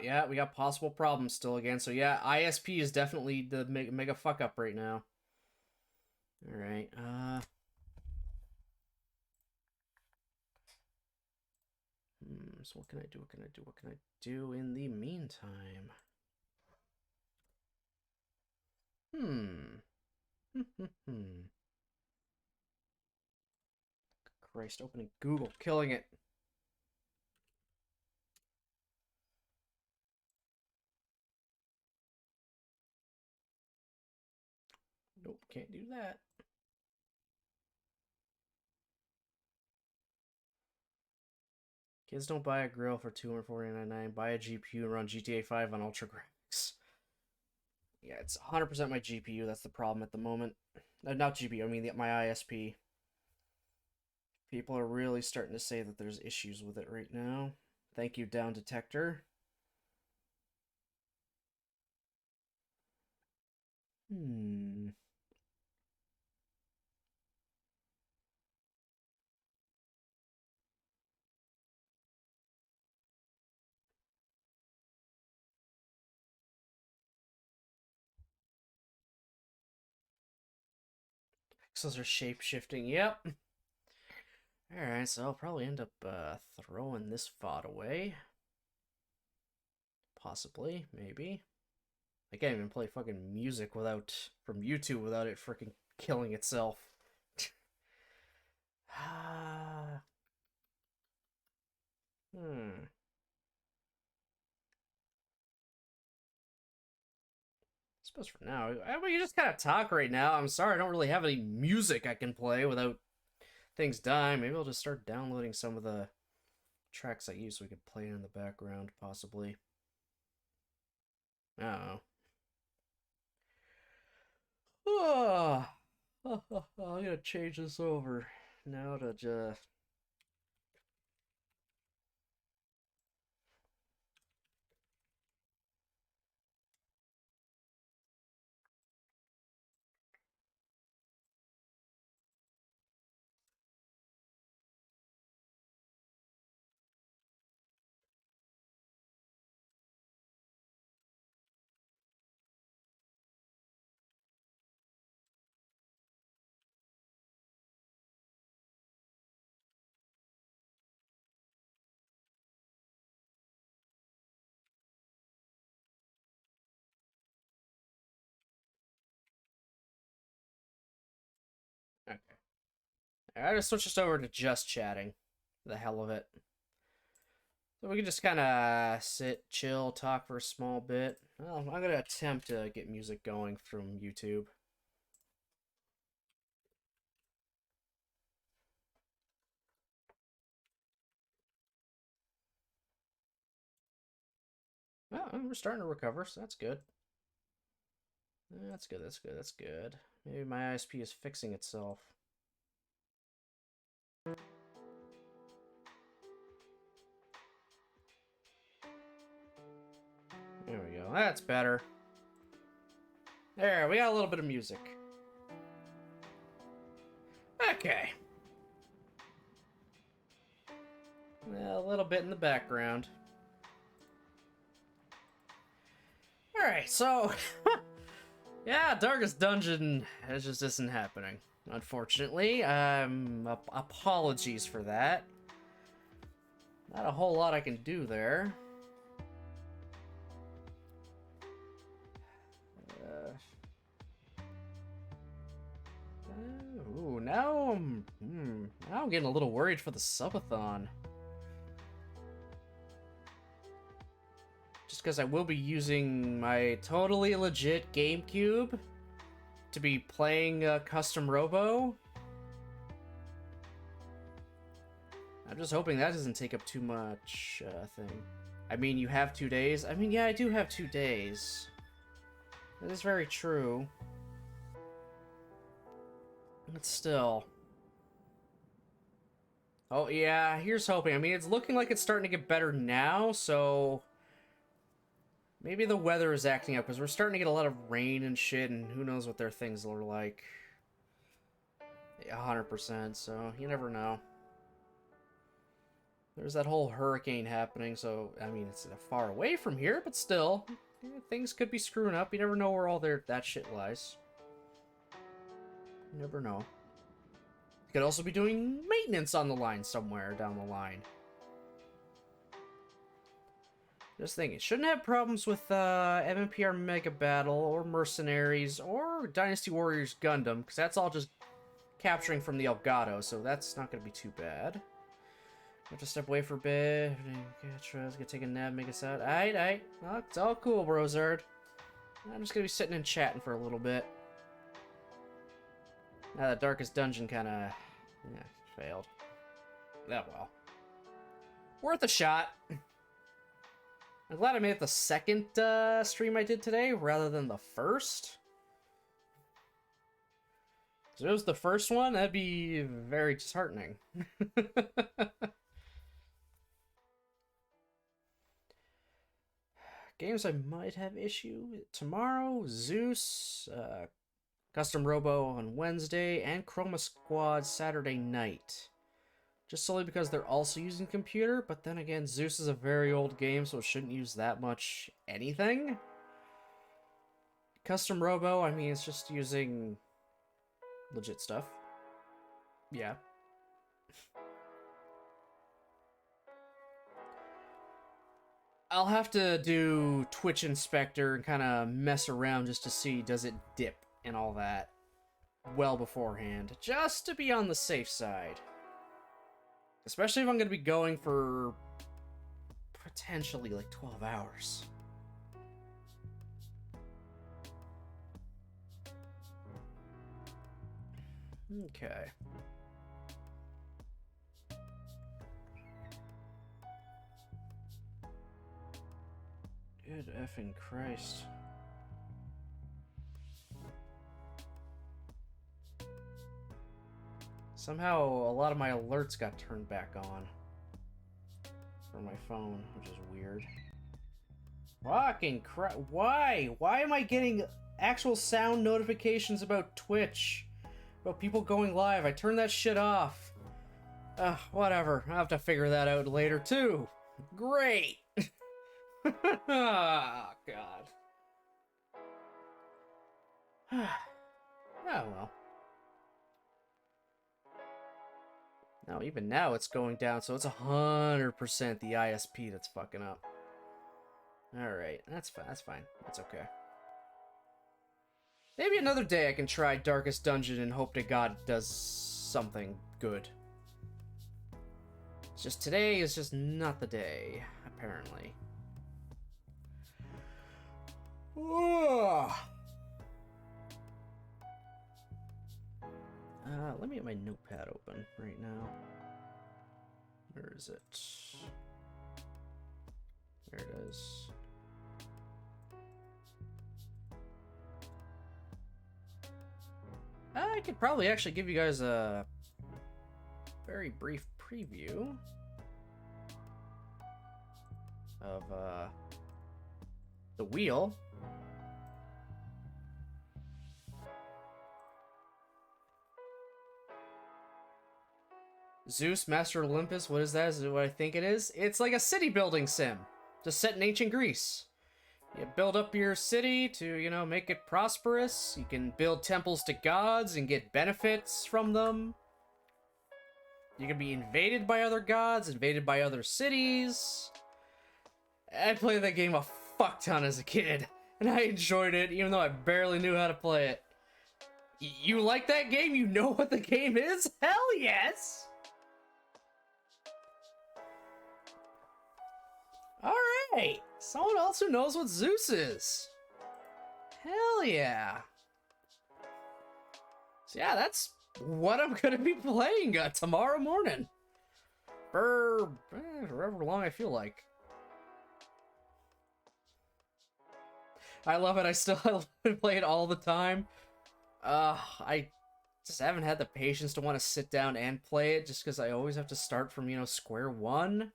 Yeah, we got possible problems still again. So yeah, ISP is definitely the mega fuck up right now. All right. So what can I do? What can I do? What can I do in the meantime? Hmm. Christ, opening Google, killing it. Nope, can't do that. Kids don't buy a grill for $249.99. Buy a GPU and run GTA 5 on ultra graphics. Yeah, it's 100% my GPU. That's the problem at the moment. Not GPU, I mean my ISP. People are really starting to say that there's issues with it right now. Thank you, Down Detector. Hmm. Pixels are shape shifting. Yep. Alright, so I'll probably end up throwing this VOD away. Possibly, maybe. I can't even play fucking music from YouTube without it freaking killing itself. Hmm. I suppose for now, we can just kind of talk right now. I'm sorry, I don't really have any music I can play without things dying. Maybe I'll just start downloading some of the tracks I use so we could play it in the background, possibly. I don't know. Oh, I'm gonna change this over now to just. Okay. I just switched this over to just chatting. For the hell of it. So we can just kind of sit, chill, talk for a small bit. Well, I'm gonna attempt to get music going from YouTube. Oh, we're starting to recover, so that's good. That's good, that's good, that's good. Maybe my ISP is fixing itself. There we go, that's better. There, we got a little bit of music. Okay. A little bit in the background. Alright, so... yeah, Darkest Dungeon, it just isn't happening. Unfortunately, apologies for that. Not a whole lot I can do there. Ooh, now I'm getting a little worried for the subathon. Just because I will be using my totally legit GameCube to be playing Custom Robo. I'm just hoping that doesn't take up too much thing. I mean, you have 2 days. I mean, yeah, I do have 2 days. That is very true. But still. Oh, yeah, here's hoping. I mean, it's looking like it's starting to get better now, so... maybe the weather is acting up, because we're starting to get a lot of rain and shit, and who knows what their things are like. 100%, so you never know. There's that whole hurricane happening, so, I mean, it's far away from here, but still, things could be screwing up. You never know where all that shit lies. You never know. You could also be doing maintenance on the line somewhere down the line. Just thinking, shouldn't have problems with MMPR Mega Battle or Mercenaries or Dynasty Warriors Gundam, because that's all just capturing from the Elgato, so that's not going to be too bad. Have to step away for a bit. Gonna take a nap, make us out. Aight. Oh, it's all cool, Brozard. I'm just gonna be sitting and chatting for a little bit. Now, the Darkest Dungeon kind of failed. Oh well. Worth a shot. I'm glad I made it the second stream I did today rather than the first. If it was the first one, that'd be very disheartening. Games I might have issue tomorrow: Zeus, Custom Robo on Wednesday, and Chroma Squad Saturday night. Just solely because they're also using computer, but then again, Zeus is a very old game, so it shouldn't use that much anything. Custom Robo, I mean, it's just using legit stuff. Yeah. I'll have to do Twitch Inspector and kind of mess around just to see does it dip and all that well beforehand, just to be on the safe side. Especially if I'm going to be going for potentially like 12 hours. Okay. Good effing Christ. Somehow a lot of my alerts got turned back on from my phone, which is weird. Fucking crap. Why? Why am I getting actual sound notifications about Twitch? About people going live? I turned that shit off. Whatever. I'll have to figure that out later too. Great! Oh, God. Oh, well. Now, even now it's going down, so it's 100% the ISP that's fucking up. Alright, that's fine, that's okay. Maybe another day I can try Darkest Dungeon and hope to God it does something good. It's just today is just not the day, apparently. Let me get my notepad open right now. Where is it? There it is. I could probably actually give you guys a very brief preview of the wheel. Zeus, Master Olympus, what is that? Is it what I think it is? It's like a city building sim, just set in ancient Greece. You build up your city to, you know, make it prosperous. You can build temples to gods and get benefits from them. You can be invaded by other gods, invaded by other cities. I played that game a fuck ton as a kid, and I enjoyed it, even though I barely knew how to play it. You like that game? You know what the game is? Hell yes! Alright! Someone else who knows what Zeus is. Hell yeah. So yeah, that's what I'm gonna be playing tomorrow morning. For however long I feel like. I love it. I still play it all the time. I just haven't had the patience to want to sit down and play it just because I always have to start from, you know, square one.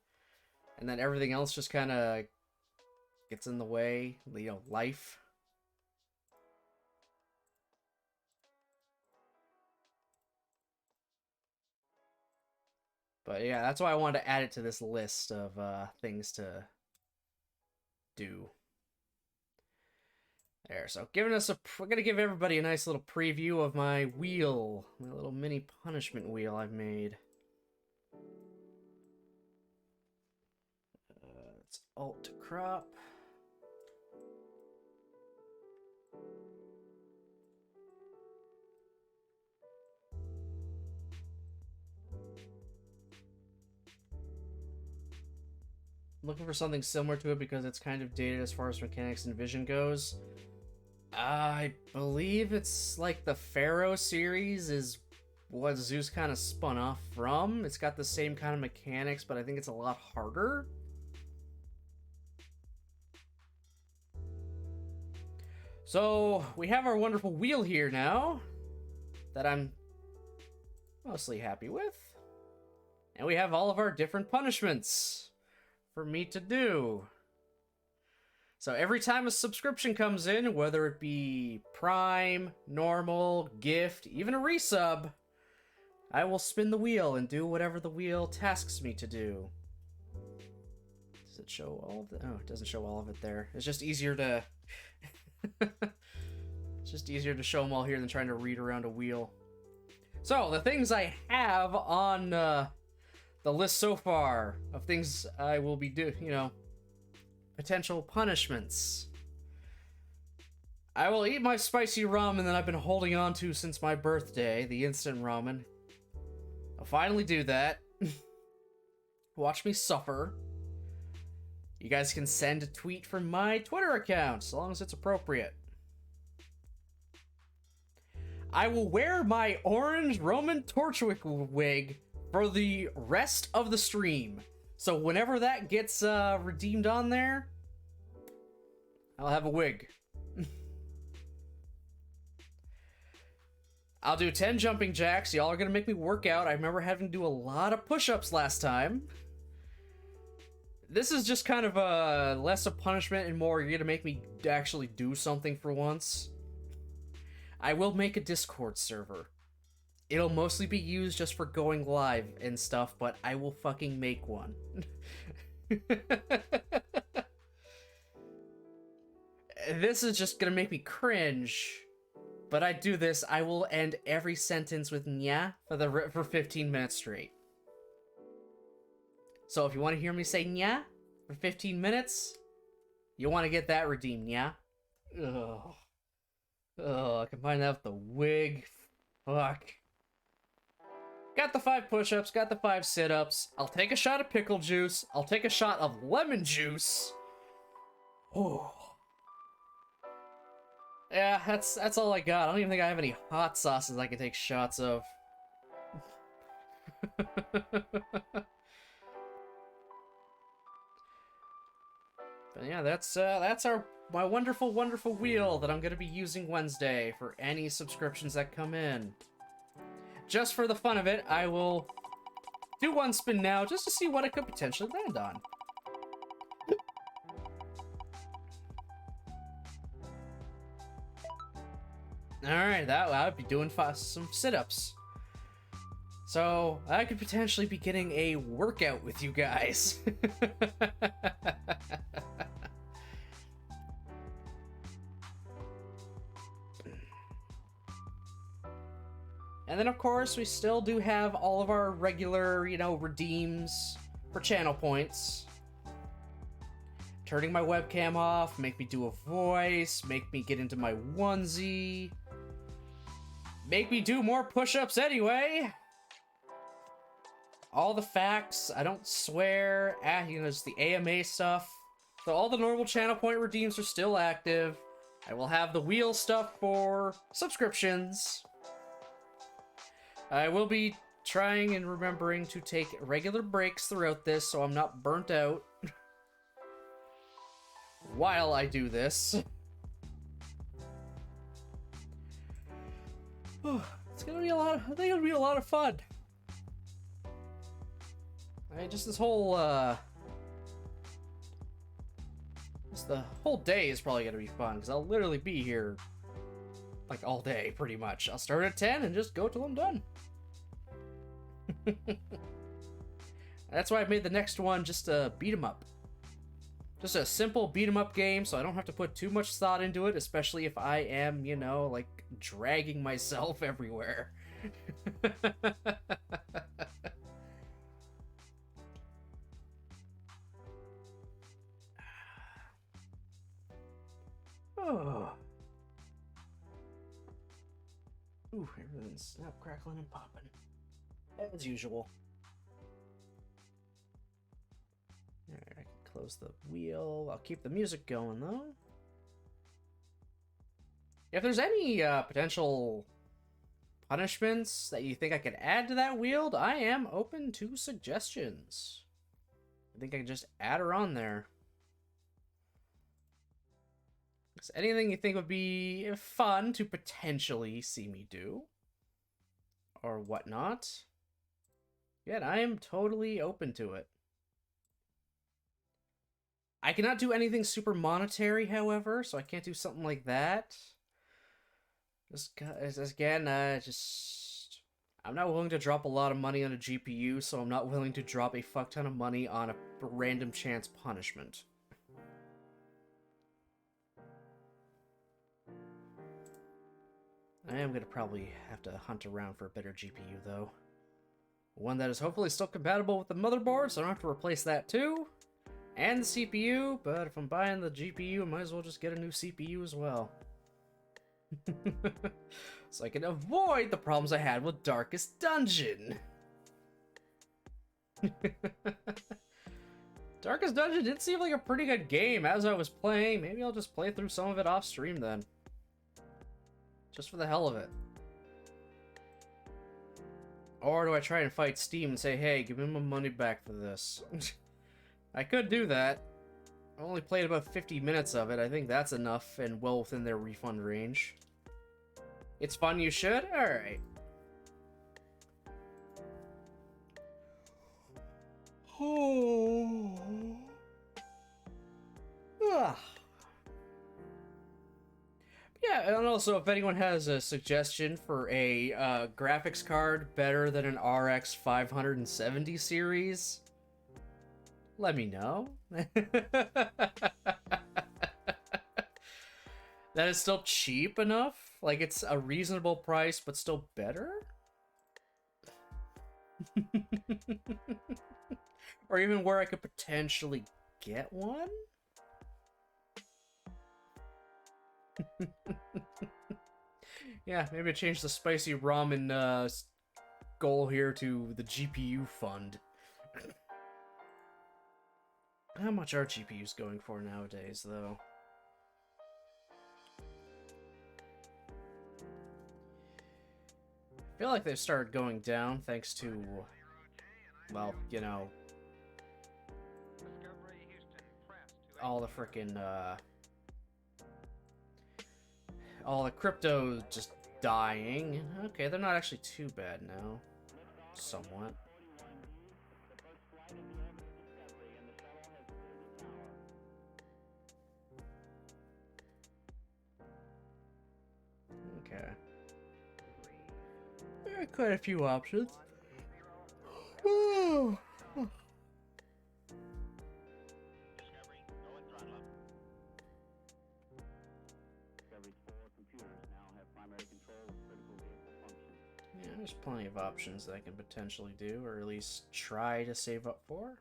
And then everything else just kind of gets in the way, you know, life. But yeah, that's why I wanted to add it to this list of things to do. There, so we're gonna give everybody a nice little preview of my wheel, my little mini punishment wheel I've made. Let's It's Alt to crop. Looking for something similar to it because it's kind of dated as far as mechanics and vision goes. I believe it's like the Pharaoh series is what Zeus kind of spun off from. It's got the same kind of mechanics, but I think it's a lot harder. So we have our wonderful wheel here now that I'm mostly happy with. And we have all of our different punishments for me to do. So every time a subscription comes in, whether it be Prime, Normal, Gift, even a resub, I will spin the wheel and do whatever the wheel tasks me to do. Does it show all of it? Oh, it doesn't show all of it there. It's just easier to... it's just easier to show them all here than trying to read around a wheel. So, the things I have on the list so far of things I will be potential punishments. I will eat my spicy ramen that I've been holding on to since my birthday, the instant ramen. I'll finally do that. Watch me suffer. You guys can send a tweet from my Twitter account, as long as it's appropriate. I will wear my orange Roman Torchwick wig for the rest of the stream. So whenever that gets redeemed on there, I'll have a wig. I'll do 10 jumping jacks. Y'all are going to make me work out. I remember having to do a lot of push-ups last time. This is just kind of less a punishment and more you're going to make me actually do something for once. I will make a Discord server. It'll mostly be used just for going live and stuff, but I will fucking make one. This is just gonna make me cringe. But I do this, I will end every sentence with nya for 15 minutes straight. So if you want to hear me say nya for 15 minutes, you want to get that redeemed, nya? Ugh. Ugh, combine that with the wig. Fuck. Got the 5 push-ups, got the 5 sit-ups. I'll take a shot of pickle juice. I'll take a shot of lemon juice. Oh. Yeah, that's all I got. I don't even think I have any hot sauces I can take shots of. But yeah, that's my wonderful, wonderful wheel that I'm gonna be using Wednesday for any subscriptions that come in. Just for the fun of it, I will do one spin now just to see what I could potentially land on. Alright, that would be doing some sit-ups. So, I could potentially be getting a workout with you guys. And then, of course, we still do have all of our regular, redeems for channel points. Turning my webcam off, make me do a voice, make me get into my onesie, make me do more push-ups anyway. All the facts, I don't swear, it's the AMA stuff. So all the normal channel point redeems are still active. I will have the wheel stuff for subscriptions. I will be trying and remembering to take regular breaks throughout this so I'm not burnt out while I do this. It's gonna be I think it'll be a lot of fun. Just this whole, just the whole day is probably gonna be fun, because I'll literally be here, like, all day, pretty much. I'll start at 10 and just go till I'm done. That's why I made the next one just a beat 'em up. Just a simple beat 'em up game, so I don't have to put too much thought into it, especially if I am, like, dragging myself everywhere. Oh. Ooh, everything's snap, crackling, and popping. As usual. Alright, I can close the wheel. I'll keep the music going, though. If there's any potential punishments that you think I could add to that wield, I am open to suggestions. I think I can just add her on there. Is anything you think would be fun to potentially see me do? Or whatnot? Yet I am totally open to it. I cannot do anything super monetary, however, so I can't do something like that. Again, I'm not willing to drop a lot of money on a GPU, so I'm not willing to drop a fuck ton of money on a random chance punishment. I am gonna probably have to hunt around for a better GPU, though. One that is hopefully still compatible with the motherboard, so I don't have to replace that too. And the CPU, but if I'm buying the GPU, I might as well just get a new CPU as well. So I can avoid the problems I had with Darkest Dungeon. Darkest Dungeon did seem like a pretty good game as I was playing. Maybe I'll just play through some of it off stream then. Just for the hell of it. Or do I try and fight Steam and say, hey, give me my money back for this? I could do that. I only played about 50 minutes of it. I think that's enough and well within their refund range. It's fun, you should? Alright. Oh. Yeah, and also if anyone has a suggestion for a graphics card better than an RX 570 series, let me know. That is still cheap enough? Like, it's a reasonable price, but still better? Or even where I could potentially get one? Yeah, maybe I change the spicy ramen goal here to the GPU fund. How much are GPUs going for nowadays, though? I feel like they've started going down thanks to, well, you know, all the frickin', all the crypto just dying. Okay, they're not actually too bad now. Somewhat. Okay. There are quite a few options. Oh. Yeah, there's plenty of options that I can potentially do, or at least try to save up for.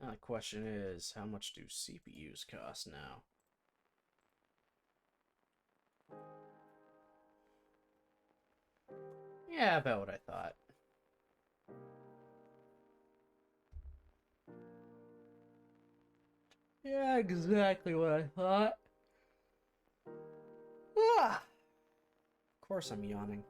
Now the question is, how much do CPUs cost now? Yeah, about what I thought. Yeah, exactly what I thought. Ah! Of course I'm yawning.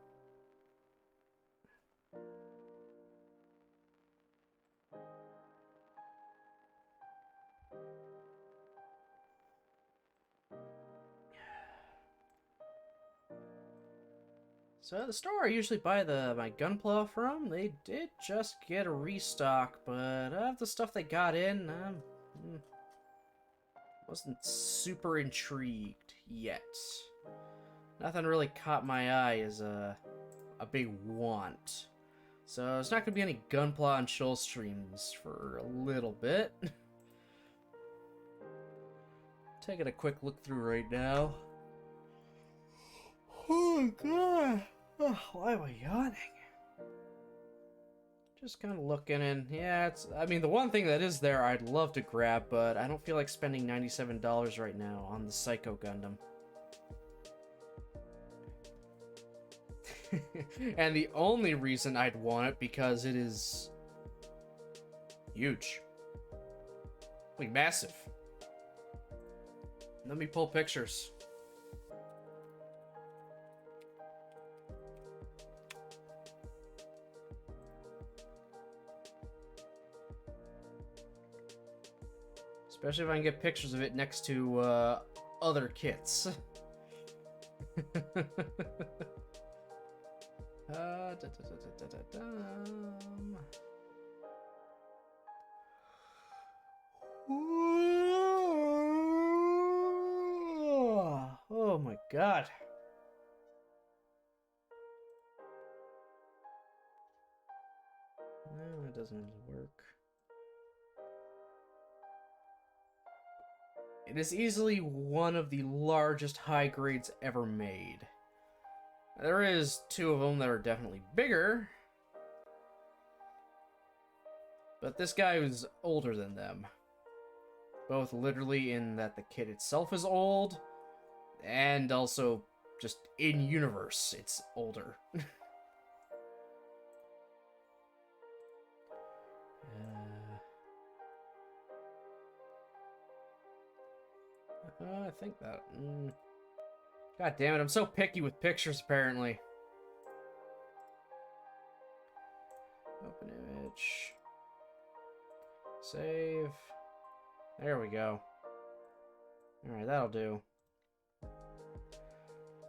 So the store I usually buy my gunpla from, they did just get a restock, but of the stuff they got in, wasn't super intrigued yet. Nothing really caught my eye as a big want. So there's not gonna be any gunpla and chill streams for a little bit. Taking a quick look through right now. Oh god! Oh, why am I yawning? Just kind of looking, and yeah, it's, I mean, the one thing that is there I'd love to grab, but I don't feel like spending $97 right now on the Psycho Gundam. And the only reason I'd want it because it is huge. Like, massive. Let me pull pictures. Especially if I can get pictures of it next to other kits. Oh my god. No, it doesn't work. It is easily one of the largest high grades ever made. There is two of them that are definitely bigger, but this guy was older than them. Both literally in that the kit itself is old, and also just in universe, it's older. I think that... God damn it, I'm so picky with pictures, apparently. Open image. Save. There we go. Alright, that'll do.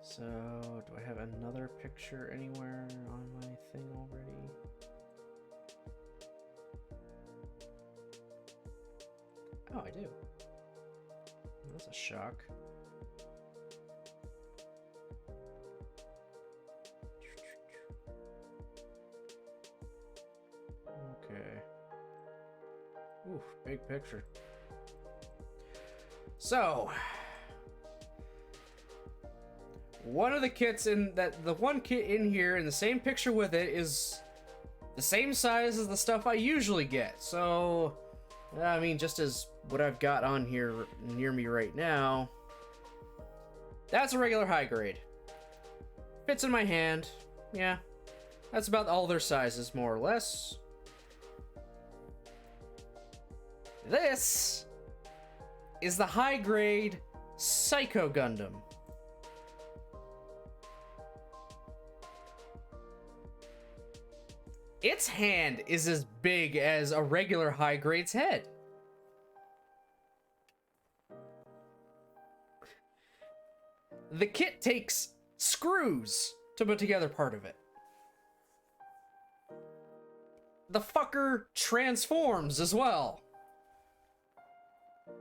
So, do I have another picture anywhere on my thing already? Oh, I do. That's a shock. Okay. Oof, big picture. So, one of the kits in that, the one kit in here in the same picture with it is the same size as the stuff I usually get. So, I mean, just as what I've got on here near me right now, that's a regular high grade. Fits in my hand. Yeah, that's about all their sizes, more or less. This is the high grade Psycho Gundam. Its hand is as big as a regular high grade's head. The kit takes screws to put together part of it. The fucker transforms as well.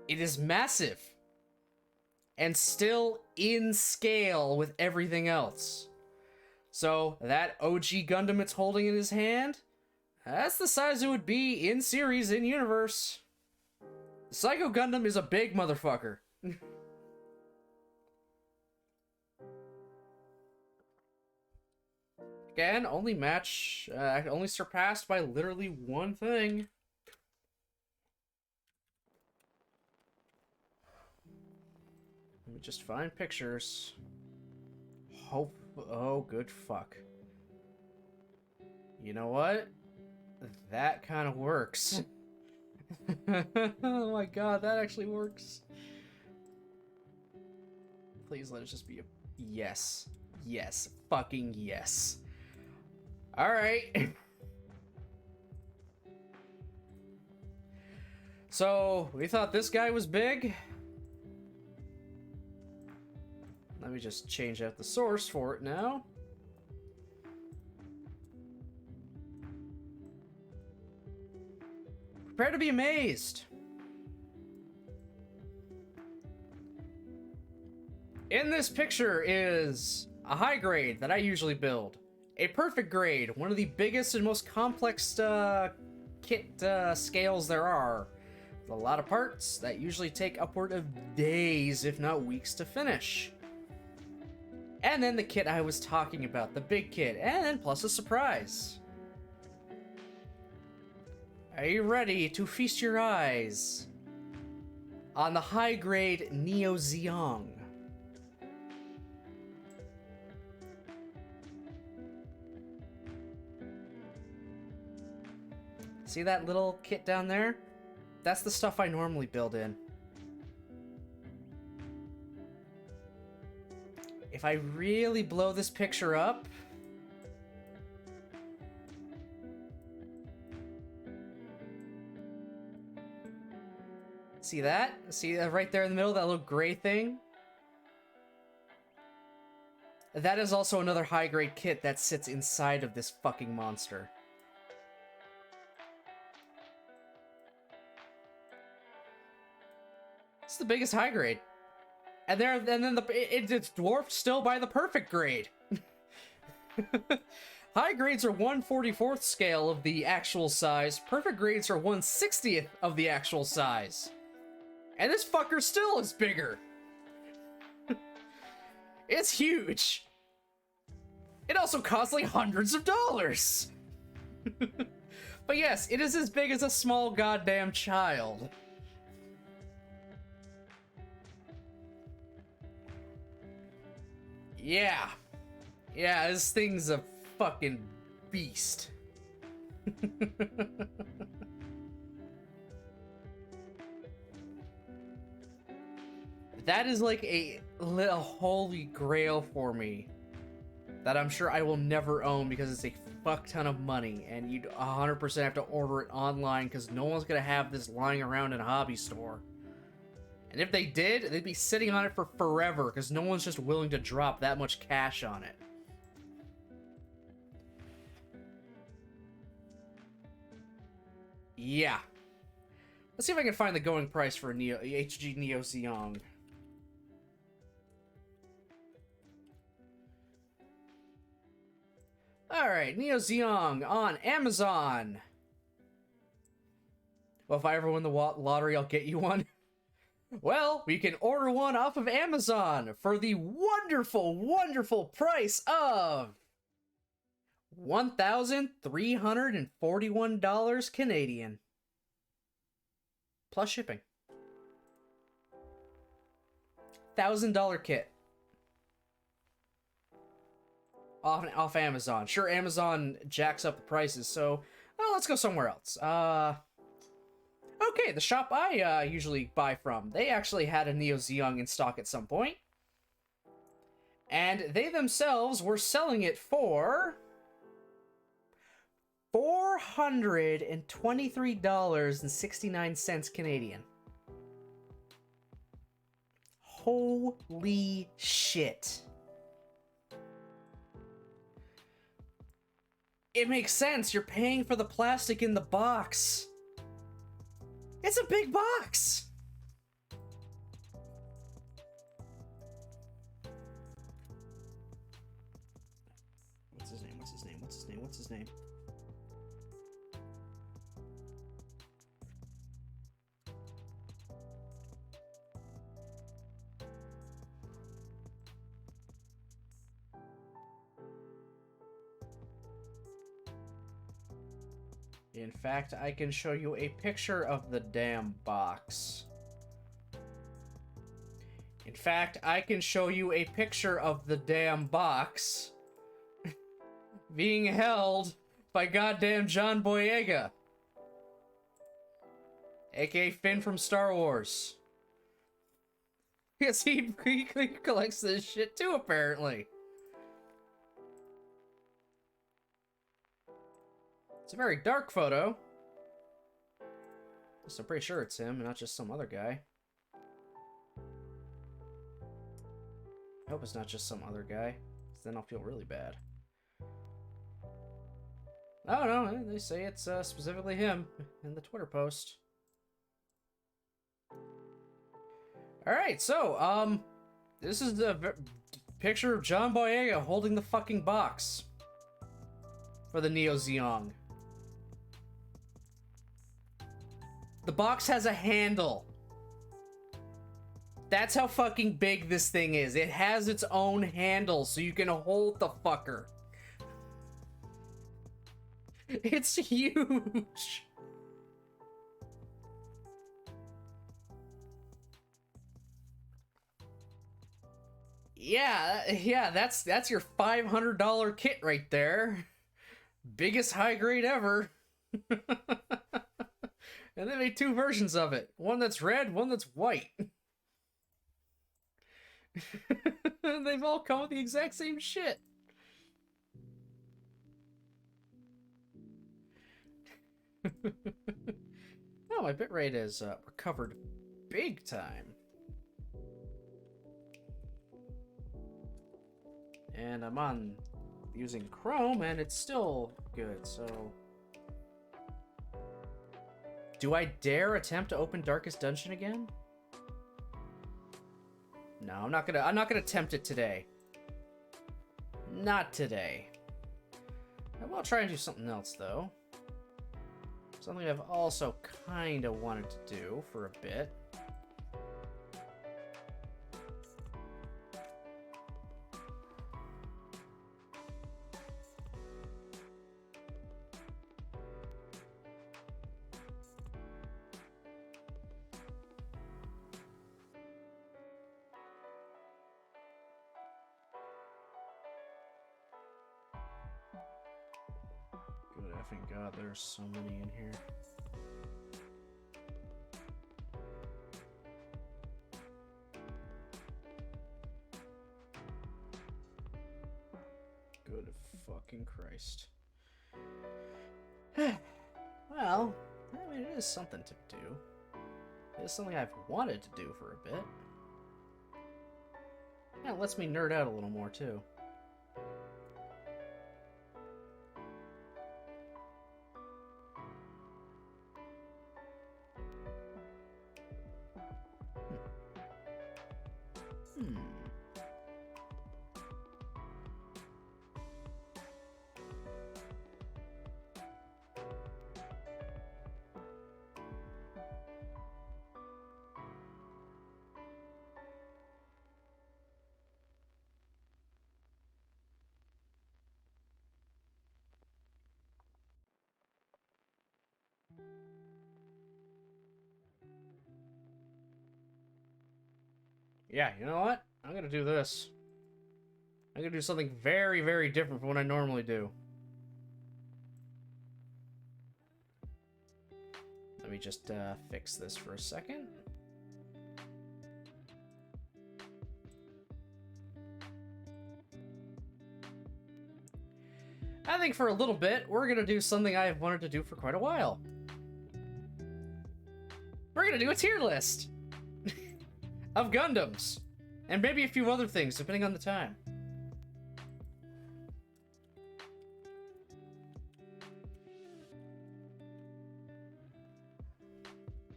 It is massive. And still in scale with everything else. So, that OG Gundam it's holding in his hand, that's the size it would be in series, in universe. Psycho Gundam is a big motherfucker. Again, only surpassed by literally one thing. Let me just find pictures. Oh, good fuck. You know what? That kind of works. Oh my god, that actually works. Please let it just be a... Yes. Yes. Fucking yes. Alright. So, we thought this guy was big. Let me just change out the source for it now. Prepare to be amazed. In this picture is a high grade that I usually build. A perfect grade, one of the biggest and most complex kit scales there are. With a lot of parts that usually take upward of days, if not weeks, to finish. And then the kit I was talking about, the big kit, and then plus a surprise. Are you ready to feast your eyes on the high-grade Neo Zeong? See that little kit down there? That's the stuff I normally build in. If I really blow this picture up... See that? See that right there in the middle, that little gray thing? That is also another high-grade kit that sits inside of this fucking monster. It's the biggest high-grade. And then it's dwarfed still by the perfect grade. High grades are 1/44th scale of the actual size. Perfect grades are 1/60th of the actual size. And this fucker still is bigger. It's huge. It also costs like hundreds of dollars. But yes, it is as big as a small goddamn child. Yeah. Yeah, this thing's a fucking beast. That is like a little holy grail for me that I'm sure I will never own because it's a fuck ton of money and you'd 100% have to order it online because no one's gonna have this lying around in a hobby store. And if they did, they'd be sitting on it for forever because no one's just willing to drop that much cash on it. Yeah. Let's see if I can find the going price for a HG Neo Zeong. Alright, Neo Zeong on Amazon. Well, if I ever win the lottery, I'll get you one. Well, we can order one off of Amazon for the wonderful, wonderful price of $1,341 Canadian. Plus shipping. $1,000 kit. Off Amazon. Sure, Amazon jacks up the prices, so well, let's go somewhere else. Okay, the shop I usually buy from, they actually had a Neo Zeong in stock at some point. And they themselves were selling it for $423.69 Canadian. Holy shit. It makes sense. You're paying for the plastic in the box. It's a big box. What's his name? What's his name? What's his name? What's his name? In fact, I can show you a picture of the damn box. In fact, I can show you a picture of the damn box being held by goddamn John Boyega, aka Finn from Star Wars. Yes, he collects this shit too, apparently. It's a very dark photo. So I'm pretty sure it's him and not just some other guy. I hope it's not just some other guy, because then I'll feel really bad. Oh no, they say it's specifically him in the Twitter post. Alright, so, this is the picture of John Boyega holding the fucking box for the Neo Zeong. The box has a handle. That's how fucking big this thing is. It has its own handle, so you can hold the fucker. It's huge. Yeah, that's your $500 kit right there. Biggest high grade ever. And they made two versions of it. One that's red, one that's white. They've all come with the exact same shit. Oh, my bitrate is recovered big time. And I'm on using Chrome, and it's still good, so... Do I dare attempt to open Darkest Dungeon again? No, I'm not gonna attempt it today. Not today. I will try and do something else, though. Something I've also kinda wanted to do for a bit. Good effing god, there's so many in here. Good fucking Christ. Well, I mean, it is something to do. It is something I've wanted to do for a bit. Yeah, it lets me nerd out a little more, too. Yeah, you know what? I'm gonna do this. I'm gonna do something very, very different from what I normally do. Let me just fix this for a second. I think for a little bit, we're gonna do something I've wanted to do for quite a while. We're gonna do a tier list of Gundams, and maybe a few other things, depending on the time.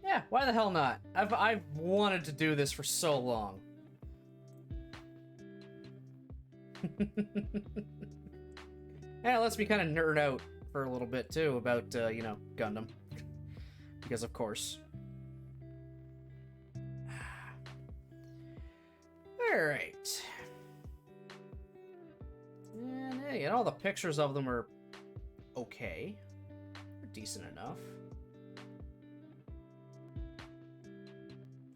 Yeah, why the hell not? I've wanted to do this for so long. And it lets me kind of nerd out for a little bit too about you know, Gundam, because of course. All right. And hey, and all the pictures of them are okay. They're decent enough.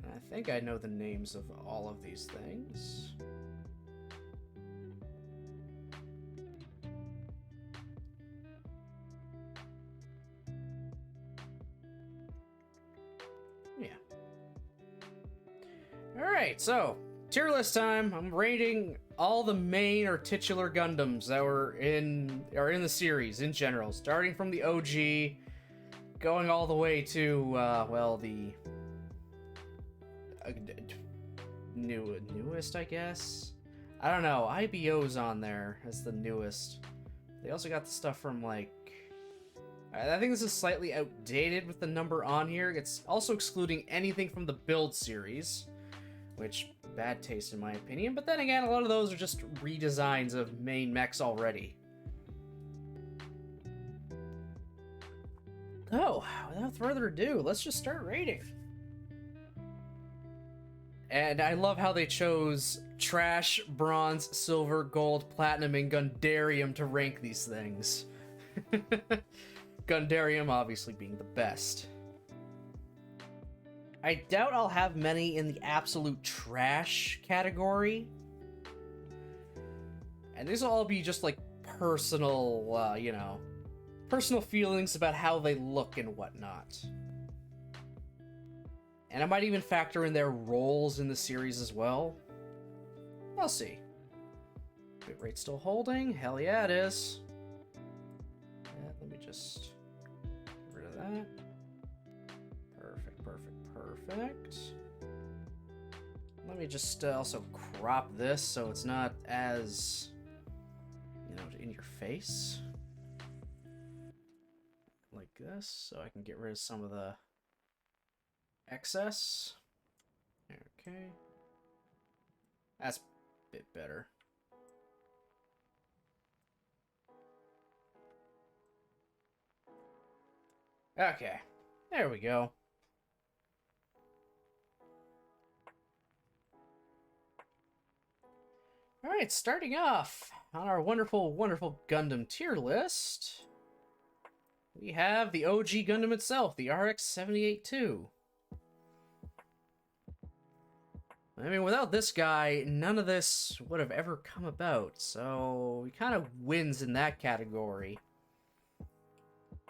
I think I know the names of all of these things. Yeah. Alright, so, tier list time. I'm rating all the main or titular Gundams that were in the series in general, starting from the OG, going all the way to, well, the newest, I guess? I don't know. IBO's on there as the newest. They also got the stuff from, like... I think this is slightly outdated with the number on here. It's also excluding anything from the Build series, which, bad taste in my opinion. But then again, a lot of those are just redesigns of main mechs already. Oh, without further ado, let's just start rating. And I love how they chose Trash, Bronze, Silver, Gold, Platinum, and Gundarium to rank these things. Gundarium obviously being the best. I doubt I'll have many in the absolute trash category, And these will all be just like personal, you know, personal feelings about how they look and whatnot. And I might even factor in their roles in the series as well. I'll see. Bitrate still holding? Hell yeah, it is. Yeah, let me just get rid of that. Perfect, perfect, perfect. Let me just also crop this so it's not as, you know, in your face. Like this, so I can get rid of some of the excess. Okay. That's a bit better. Okay. There we go. Alright, starting off on our wonderful, wonderful Gundam tier list, we have the OG Gundam itself, the RX-78-2. I mean, without this guy, none of this would have ever come about, so he kind of wins in that category.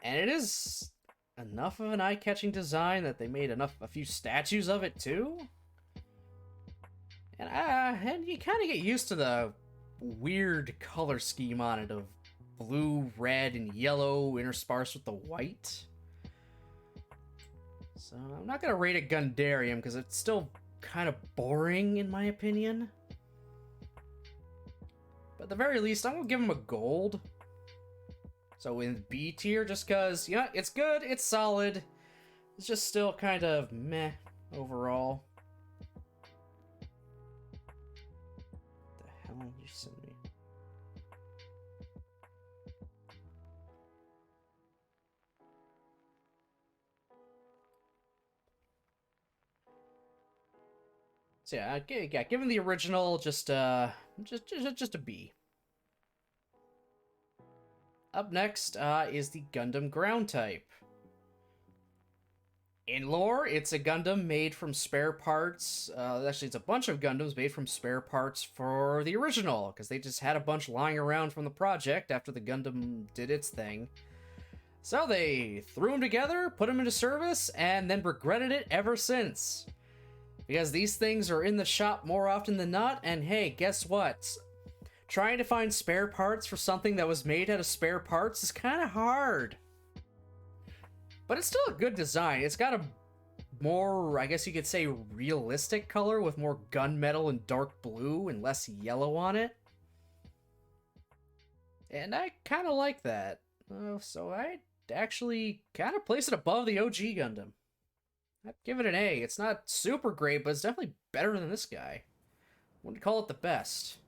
And it is enough of an eye-catching design that they made a few statues of it too. And you kind of get used to the weird color scheme on it of blue, red, and yellow interspersed with the white. So I'm not going to rate it Gundarium because it's still kind of boring in my opinion. But at the very least, I'm going to give him a gold. So in B tier, just because, yeah, it's good, it's solid. It's just still kind of meh overall. What the hell did you send me? So yeah, given the original, just a B. Up next is the Gundam Ground type. In lore, it's a Gundam made from spare parts. Actually, it's a bunch of Gundams made from spare parts for the original, because they just had a bunch lying around from the project after the Gundam did its thing. So they threw them together, put them into service, and then regretted it ever since. Because these things are in the shop more often than not, and hey, guess what? Trying to find spare parts for something that was made out of spare parts is kind of hard. But it's still a good design. It's got a more, I guess you could say, realistic color with more gunmetal and dark blue and less yellow on it. And I kind of like that. So I'd actually kind of place it above the OG Gundam. I'd give it an A. It's not super great, but it's definitely better than this guy. Wouldn't call it the best.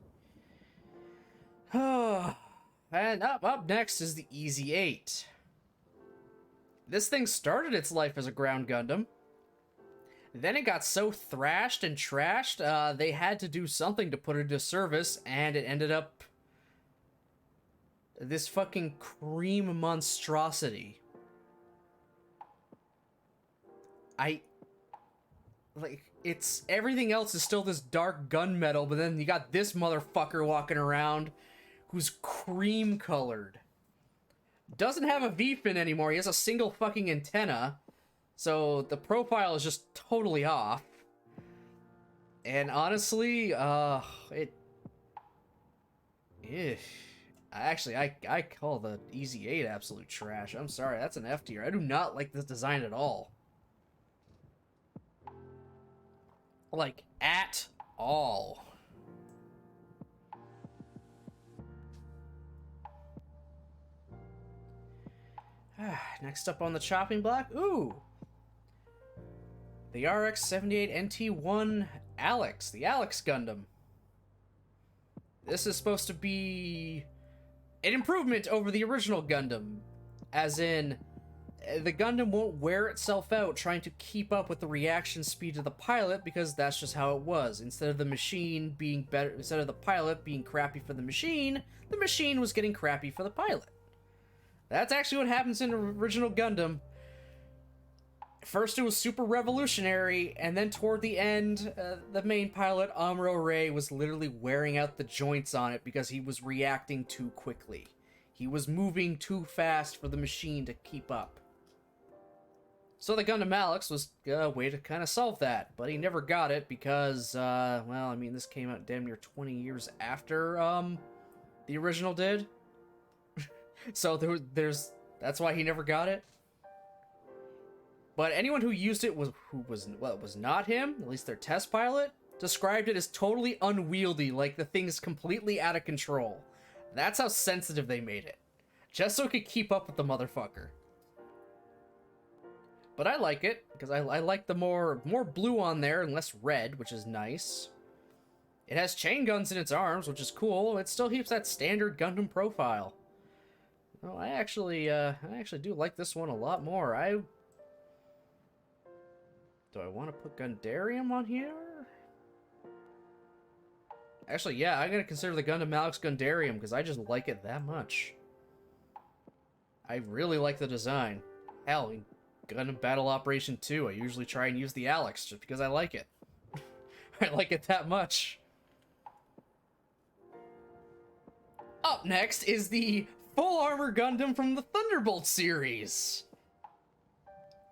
And up next is the Easy 8. This thing started its life as a ground Gundam. Then it got so thrashed and trashed, they had to do something to put it into service, and it ended up this fucking cream monstrosity. It's everything else is still this dark gunmetal, but then you got this motherfucker walking around who's cream colored. Doesn't have a V-fin anymore. He has a single fucking antenna. So the profile is just totally off. And honestly, Actually, I call the Easy 8 absolute trash. I'm sorry, that's an F tier. I do not like this design at all. Like, at all. Next up on the chopping block, ooh! The RX-78NT1 Alex, the Alex Gundam. This is supposed to be an improvement over the original Gundam, as in, the Gundam won't wear itself out trying to keep up with the reaction speed of the pilot because that's just how it was. Instead of the machine being better, instead of the pilot being crappy for the machine was getting crappy for the pilot. That's actually what happens in original Gundam. First it was super revolutionary, and then toward the end, the main pilot, Amuro Ray, was literally wearing out the joints on it because he was reacting too quickly. He was moving too fast for the machine to keep up. So the Gundam Alex was a way to kind of solve that, but he never got it because, well, I mean, this came out damn near 20 years after, the original did. So that's why he never got it. But anyone who used it was not him, at least their test pilot, described it as totally unwieldy, like the thing's completely out of control. That's how sensitive they made it. Just so it could keep up with the motherfucker. But I like it, because I like the more blue on there and less red, which is nice. It has chain guns in its arms, which is cool. It still keeps that standard Gundam profile. Oh, I actually do like this one a lot more. Do I want to put Gundarium on here? Actually, yeah, I'm going to consider the Gundam Alex Gundarium because I just like it that much. I really like the design. Hell, in Gundam Battle Operation 2, I usually try and use the Alex just because I like it. I like it that much. Up next is the Full Armor Gundam from the Thunderbolt series.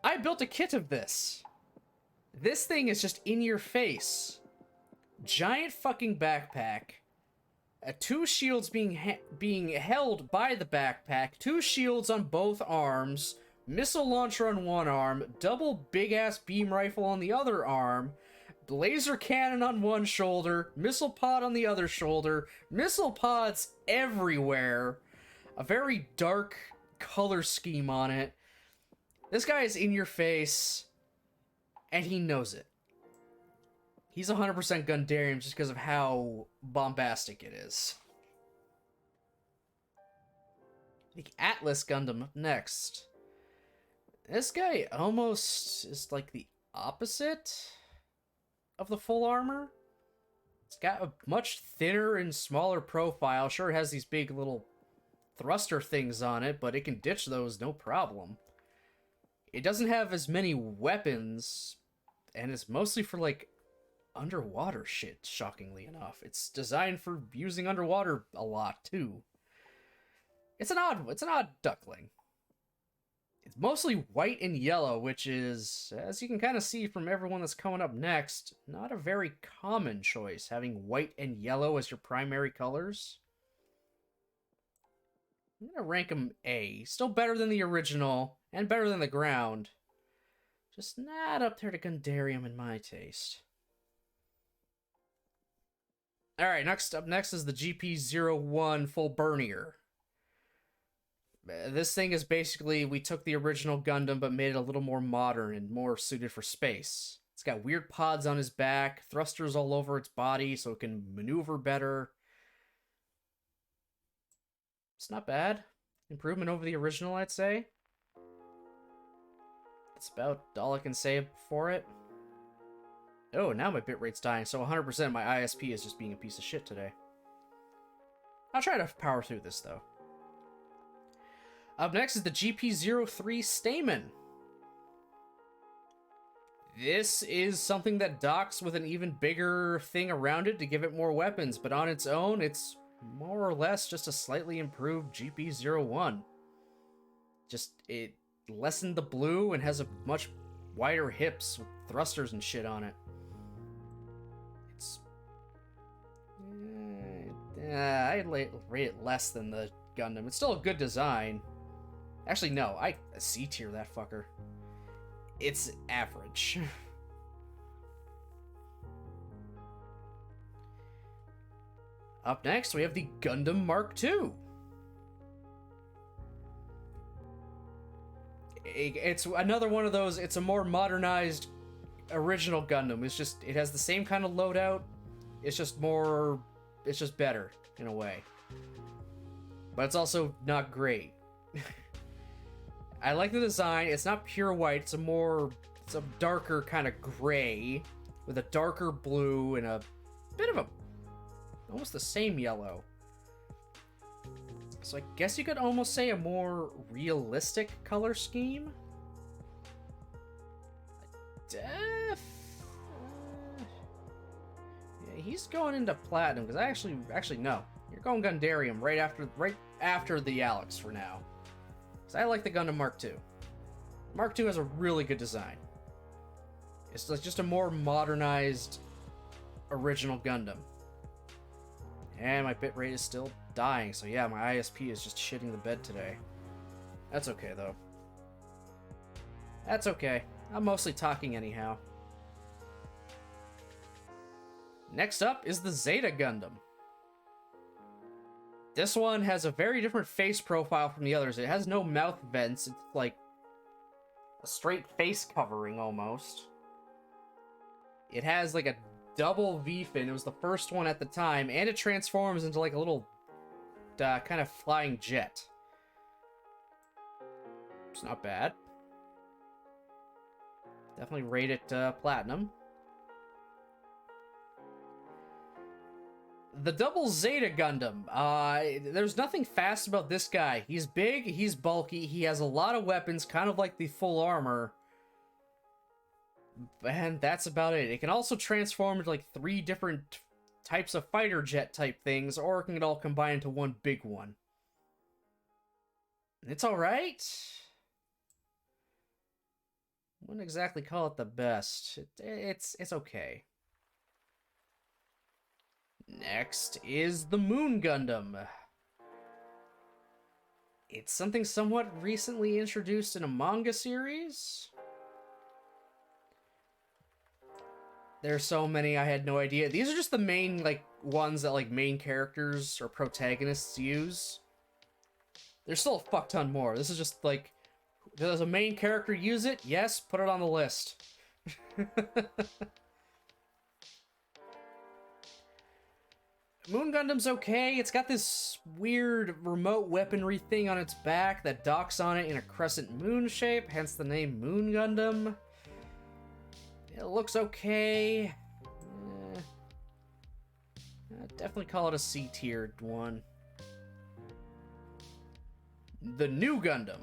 I built a kit of this. This thing is just in your face. Giant fucking backpack. Two shields being held by the backpack. Two shields on both arms. Missile launcher on one arm. Double big-ass beam rifle on the other arm. Laser cannon on one shoulder. Missile pod on the other shoulder. Missile pods everywhere. A very dark color scheme on it. This guy is in your face. And he knows it. He's 100% Gundarium just because of how bombastic it is. The Atlas Gundam up next. This guy almost is like the opposite of the full armor. It's got a much thinner and smaller profile. Sure, it has these big little thruster things on it, but it can ditch those no problem. It doesn't have as many weapons, and it's mostly for, like, underwater shit, shockingly enough. It's designed for using underwater a lot, too. It's an odd duckling. It's mostly white and yellow, which is, as you can kind of see from everyone that's coming up next, not a very common choice, having white and yellow as your primary colors. I'm gonna rank him A. Still better than the original, and better than the ground. Just not up there to Gundarium in my taste. Alright, up next is the GP-01 Full Burnier. This thing is basically, we took the original Gundam but made it a little more modern and more suited for space. It's got weird pods on his back, thrusters all over its body so it can maneuver better. It's not bad. Improvement over the original, I'd say. That's about all I can say for it. Oh, now my bitrate's dying, so 100% my ISP is just being a piece of shit today. I'll try to power through this, though. Up next is the GP-03 Stamen. This is something that docks with an even bigger thing around it to give it more weapons, but on its own, it's more or less just a slightly improved GP-01. Just, it lessened the blue and has a much wider hips with thrusters and shit on it. It's... I'd rate it less than the Gundam. It's still a good design. Actually, no, I C-tier that fucker. It's average. Up next, we have the Gundam Mark II. It's another one of those, it's a more modernized original Gundam. It's just, it has the same kind of loadout. It's just better, in a way. But it's also not great. I like the design. It's not pure white. It's a darker kind of gray with a darker blue and a bit of almost the same yellow. So I guess you could almost say a more realistic color scheme. Yeah, he's going into platinum because actually no, you're going Gundarium right after the Alex for now. Because I like the Gundam Mark II. Mark II has a really good design. It's like just a more modernized original Gundam. And my bitrate is still dying, so yeah, my ISP is just shitting the bed today. That's okay, though. That's okay. I'm mostly talking anyhow. Next up is the Zeta Gundam. This one has a very different face profile from the others. It has no mouth vents. It's like a straight face covering, almost. It has like a double V-fin. It was the first one at the time, and it transforms into like a little kind of flying jet. It's not bad. Definitely rate it platinum. The Double Zeta Gundam. There's nothing fast about this guy. He's big, he's bulky, he has a lot of weapons, kind of like the full armor. And that's about it. It can also transform into like 3 different types of fighter jet type things, or it can all combine into one big one. It's alright. Wouldn't exactly call it the best. It's okay. Next is the Moon Gundam. It's something somewhat recently introduced in a manga series. There's so many, I had no idea. These are just the main, like, ones that, like, main characters or protagonists use. There's still a fuck ton more. This is just, like, does a main character use it? Yes, put it on the list. Moon Gundam's okay. It's got this weird remote weaponry thing on its back that docks on it in a crescent moon shape, hence the name Moon Gundam. It looks okay. I'd definitely call it a C-tiered one. The New Gundam.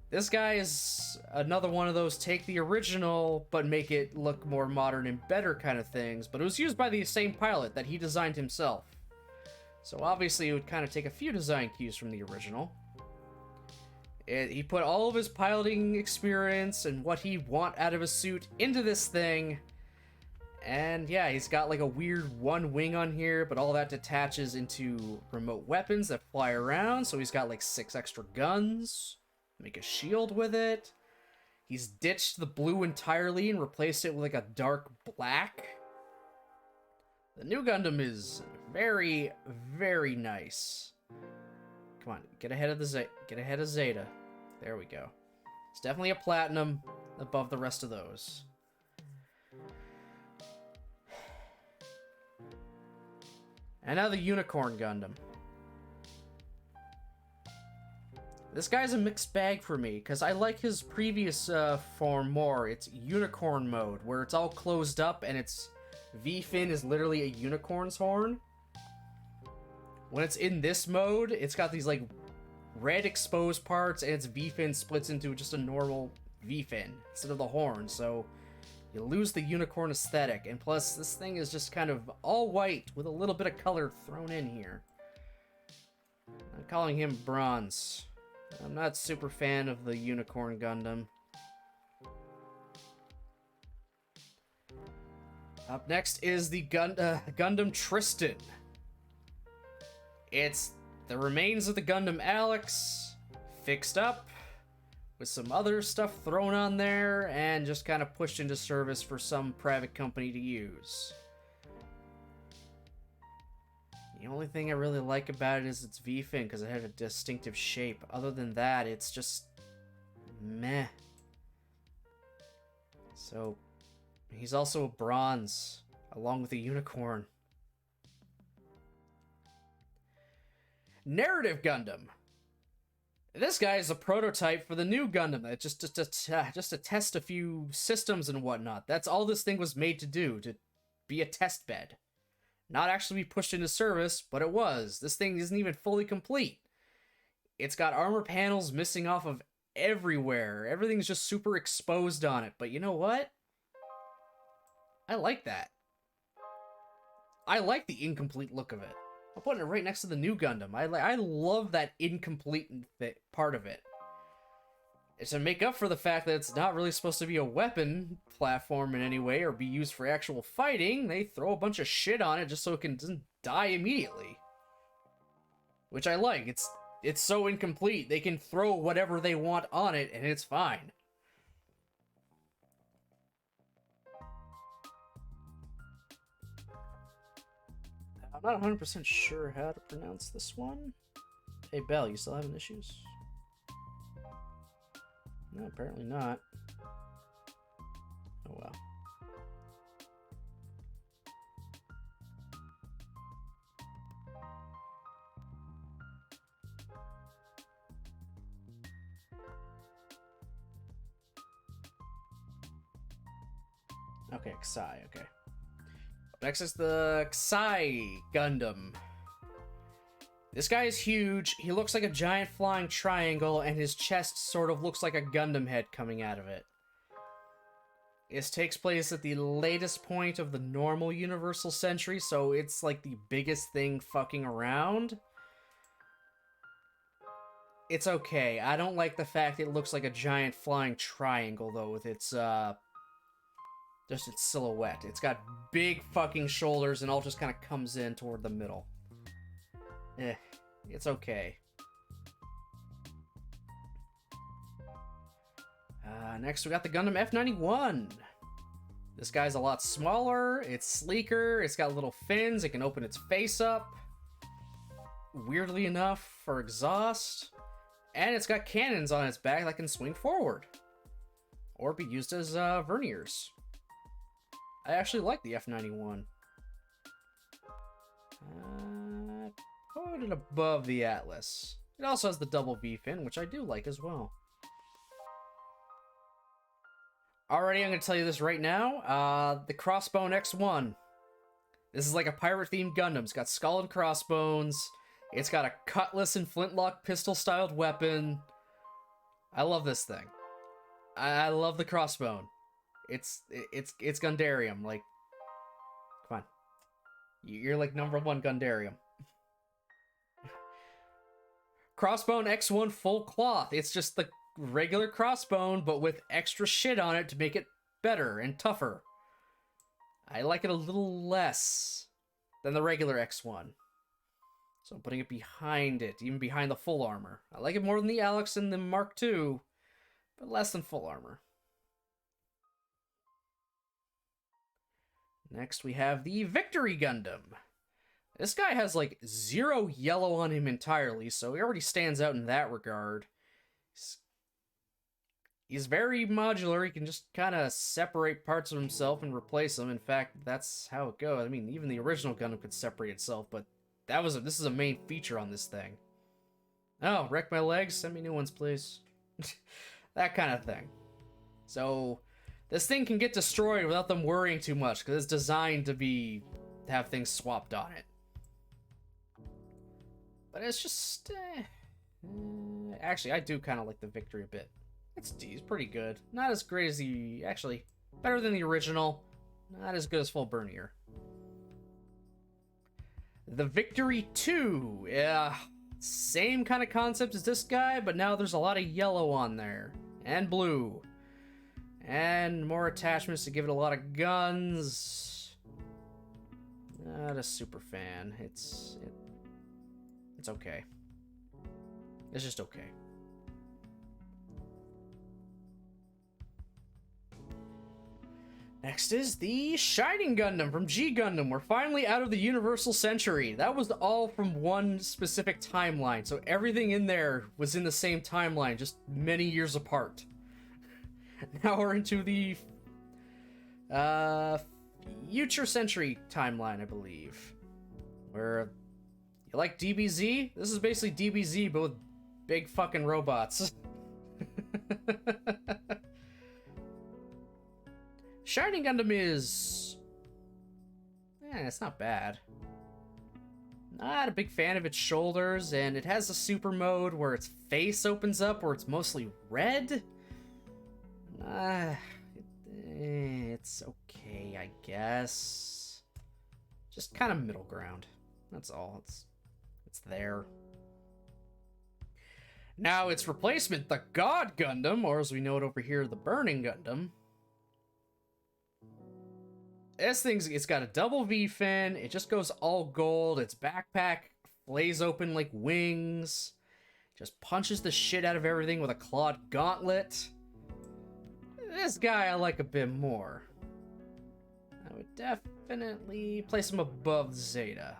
This guy is another one of those take the original but make it look more modern and better kind of things, but it was used by the same pilot that he designed himself. So obviously it would kind of take a few design cues from the original. He put all of his piloting experience and what he want out of a suit into this thing. And yeah, he's got like a weird one wing on here, but all that detaches into remote weapons that fly around. So he's got like 6 extra guns. Make a shield with it. He's ditched the blue entirely and replaced it with like a dark black. The New Gundam is very, very nice. Come on, get ahead of Zeta. There we go. It's definitely a platinum above the rest of those. And now the Unicorn Gundam. This guy's a mixed bag for me, because I like his previous form more. It's unicorn mode, where it's all closed up and its V-fin is literally a unicorn's horn. When it's in this mode, it's got these like red exposed parts and its V-fin splits into just a normal V-fin instead of the horn, so you lose the unicorn aesthetic. And plus, this thing is just kind of all white with a little bit of color thrown in here. I'm calling him bronze. I'm not super fan of the Unicorn Gundam. Up next is the Gundam Tristan. It's the remains of the Gundam Alex, fixed up, with some other stuff thrown on there, and just kind of pushed into service for some private company to use. The only thing I really like about it is its V-fin, because it had a distinctive shape. Other than that, it's just meh. So, he's also a bronze, along with a unicorn. Narrative Gundam. This guy is a prototype for the new Gundam, that just to test a few systems and whatnot. That's all this thing was made to do, to be a test bed. Not actually be pushed into service, but it was. This thing isn't even fully complete. It's got armor panels missing off of everywhere. Everything's just super exposed on it. But you know what? I like that. I like the incomplete look of it. I'm putting it right next to the new Gundam. I love that incomplete part of it. It's to make up for the fact that it's not really supposed to be a weapon platform in any way or be used for actual fighting. They throw a bunch of shit on it just so it doesn't die immediately. Which I like. It's so incomplete. They can throw whatever they want on it and it's fine. I'm not 100% sure how to pronounce this one. Hey, Belle, you still having issues? No, apparently not. Oh, well. Okay, Xai, okay. Next is the Xai Gundam. This guy is huge. He looks like a giant flying triangle, and his chest sort of looks like a Gundam head coming out of it. This takes place at the latest point of the normal Universal Century, so it's like the biggest thing fucking around. It's okay. I don't like the fact it looks like a giant flying triangle, though, with its, just its silhouette. It's got big fucking shoulders and all just kind of comes in toward the middle. It's okay. Next we got the Gundam F91. This guy's a lot smaller, it's sleeker, it's got little fins, it can open its face up. Weirdly enough, for exhaust. And it's got cannons on its back that can swing forward. Or be used as verniers. I actually like the F91. Put it above the Atlas. It also has the double V fin, which I do like as well. Alrighty, I'm going to tell you this right now. The Crossbone X1. This is like a pirate-themed Gundam. It's got skull and crossbones. It's got a cutlass and flintlock pistol-styled weapon. I love this thing. I love the Crossbone. It's Gundarium. Like, come on. You're like #1 Gundarium. Crossbone X1 full cloth. It's just the regular crossbone, but with extra shit on it to make it better and tougher. I like it a little less than the regular X1. So I'm putting it behind it, even behind the full armor. I like it more than the Alex and the Mark II, but less than full armor. Next we have the Victory Gundam. This guy has like 0 yellow on him entirely, so he already stands out in that regard. He's very modular. He can just kind of separate parts of himself and replace them. In fact, that's how it goes. I mean, even the original Gundam could separate itself, but this is a main feature on this thing. Oh, wreck my legs? Send me new ones, please. That kind of thing. So, this thing can get destroyed without them worrying too much, because it's designed to have things swapped on it. But it's just... Actually, I do kind of like the Victory a bit. He's pretty good. Not as great as the... Actually, better than the original. Not as good as Full Bernier. The Victory 2. Yeah, same kind of concept as this guy, but now there's a lot of yellow on there. And blue. And more attachments to give it a lot of guns. Not a super fan. It's okay. It's just okay. Next is the Shining Gundam from G Gundam. We're finally out of the Universal Century. That was all from one specific timeline, so everything in there was in the same timeline, just many years apart. Now we're into the Future Century timeline, I believe. Where you like DBZ? This is basically DBZ, but with big fucking robots. Shining Gundam is... it's not bad. Not a big fan of its shoulders, and it has a super mode where its face opens up where it's mostly red. It's okay, I guess. Just kind of middle ground. That's all. It's there. Now its replacement, the God Gundam, or as we know it over here, the Burning Gundam. It's got a double V fin. It just goes all gold. Its backpack flays open like wings. Just punches the shit out of everything with a clawed gauntlet. This guy I like a bit more. I would definitely place him above Zeta.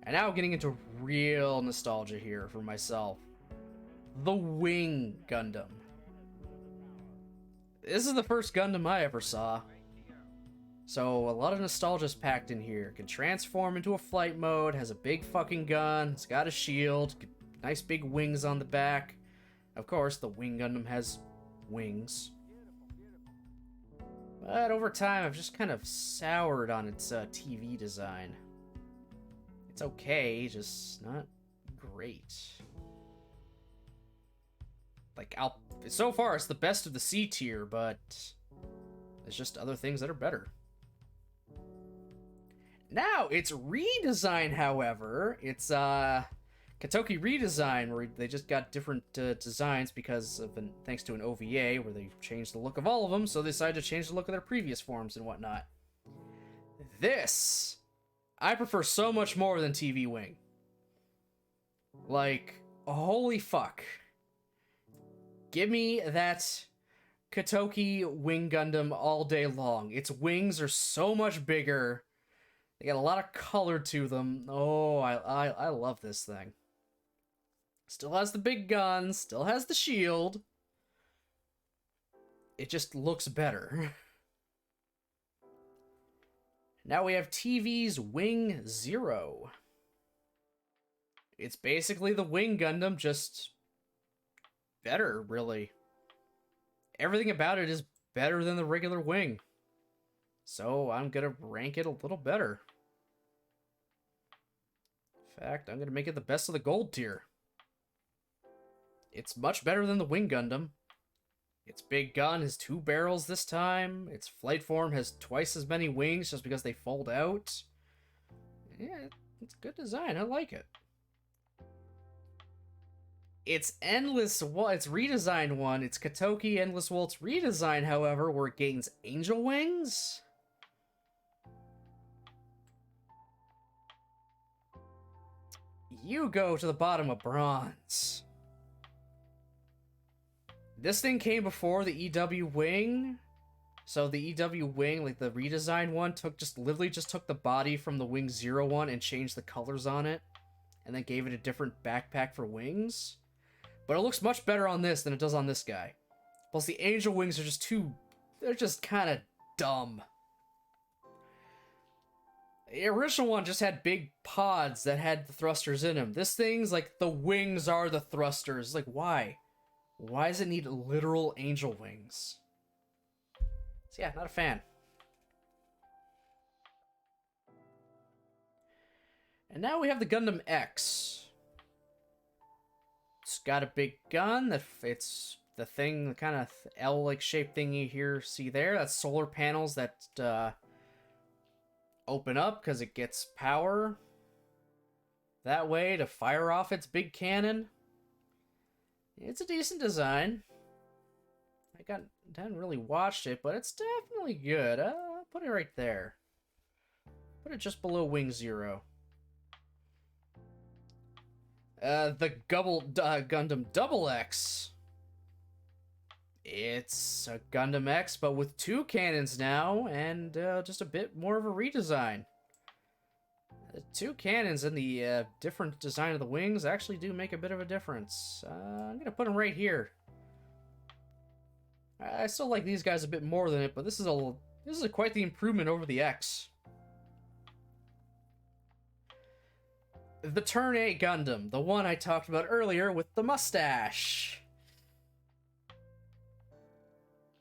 And now getting into real nostalgia here for myself. The Wing Gundam. This is the first Gundam I ever saw. So a lot of nostalgia's packed in here. Can transform into a flight mode, has a big fucking gun, it's got a shield, nice big wings on the back. Of course, the Wing Gundam has wings. But over time, I've just kind of soured on its TV design. It's okay, just not great. Like, so far, it's the best of the C tier, but there's just other things that are better. Now, its redesign, however, it's Katoki redesign, where they just got different designs because of thanks to an OVA, where they changed the look of all of them, so they decided to change the look of their previous forms and whatnot. This, I prefer so much more than TV Wing. Like, holy fuck. Give me that Katoki Wing Gundam all day long. Its wings are so much bigger. They got a lot of color to them. Oh, I love this thing. Still has the big gun, still has the shield. It just looks better. Now we have TV's Wing Zero. It's basically the Wing Gundam, just better, really. Everything about it is better than the regular Wing. So I'm gonna rank it a little better. In fact, I'm gonna make it the best of the gold tier. It's much better than the Wing Gundam. Its big gun has 2 barrels this time. Its flight form has twice as many wings just because they fold out. Yeah, it's good design. I like it. Its redesigned one, its Katoki Endless Waltz redesign, however, where it gains angel wings. You go to the bottom of bronze. This thing came before the EW Wing. So the EW Wing, like the redesigned one, literally just took the body from the Wing Zero one and changed the colors on it. And then gave it a different backpack for wings. But it looks much better on this than it does on this guy. Plus the angel wings are they're just kind of dumb. The original one just had big pods that had the thrusters in them. This thing's like the wings are the thrusters. Like, why? Why does it need literal angel wings? So yeah, not a fan. And now we have the Gundam X. It's got a big gun that fits the thing, the kind of L-like shaped thing you see there. That's solar panels that open up because it gets power that way to fire off its big cannon. It's a decent design. I hadn't really watched it, but it's definitely good. I'll put it right there. Put it just below Wing Zero. The Gundam Double X. It's a Gundam X, but with 2 cannons now, and just a bit more of a redesign. The 2 cannons and the different design of the wings actually do make a bit of a difference. I'm gonna put them right here. I still like these guys a bit more than it, but this is quite the improvement over the X. The Turn A Gundam, the one I talked about earlier with the mustache.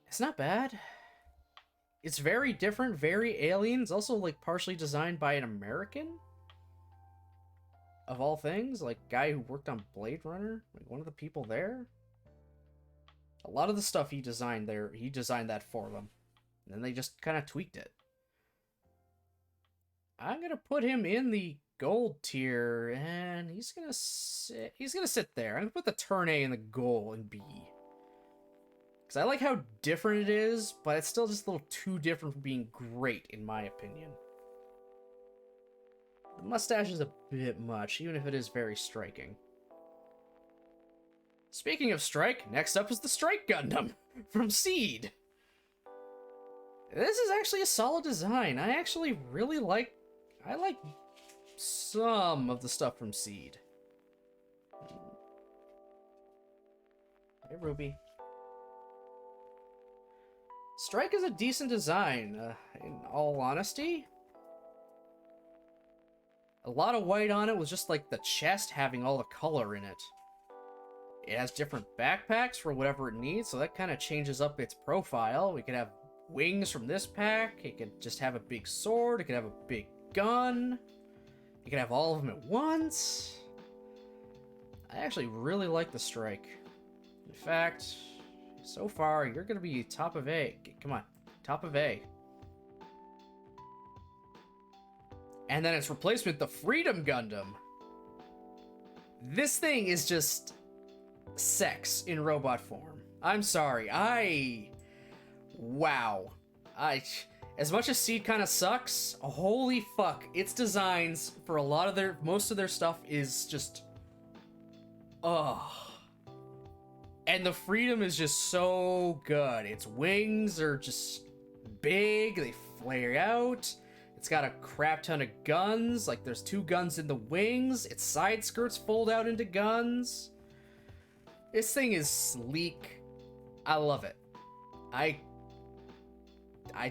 It's not bad. It's very different, very alien. It's also like partially designed by an American, of all things, like guy who worked on Blade Runner, like one of the people there. A lot of the stuff he designed there, he designed that for them, and then they just kind of tweaked it. I'm gonna put him in the gold tier, and he's gonna sit there. I'm gonna put the turn A in the gold and B. Because I like how different it is, but it's still just a little too different for being great, in my opinion. The mustache is a bit much, even if it is very striking. Speaking of strike, next up is the Strike Gundam from Seed. This is actually a solid design. I actually really like... I like some of the stuff from Seed. Hey, Ruby. Strike is a decent design, in all honesty. A lot of white on it was just like the chest having all the color in it. It has different backpacks for whatever it needs, so that kind of changes up its profile. We could have wings from this pack, it could just have a big sword, it could have a big gun, you could have all of them at once. I actually really like the Strike. In fact, so far, you're gonna be top of A. Come on, top of A. And then its replacement, the Freedom Gundam. This thing is just sex in robot form. I'm sorry, wow. As much as Seed kind of sucks, holy fuck, its designs for most of their stuff is just, ugh. And the Freedom is just so good. Its wings are just big, they flare out. It's got a crap ton of guns, like there's 2 guns in the wings. Its side skirts fold out into guns. This thing is sleek. I love it. I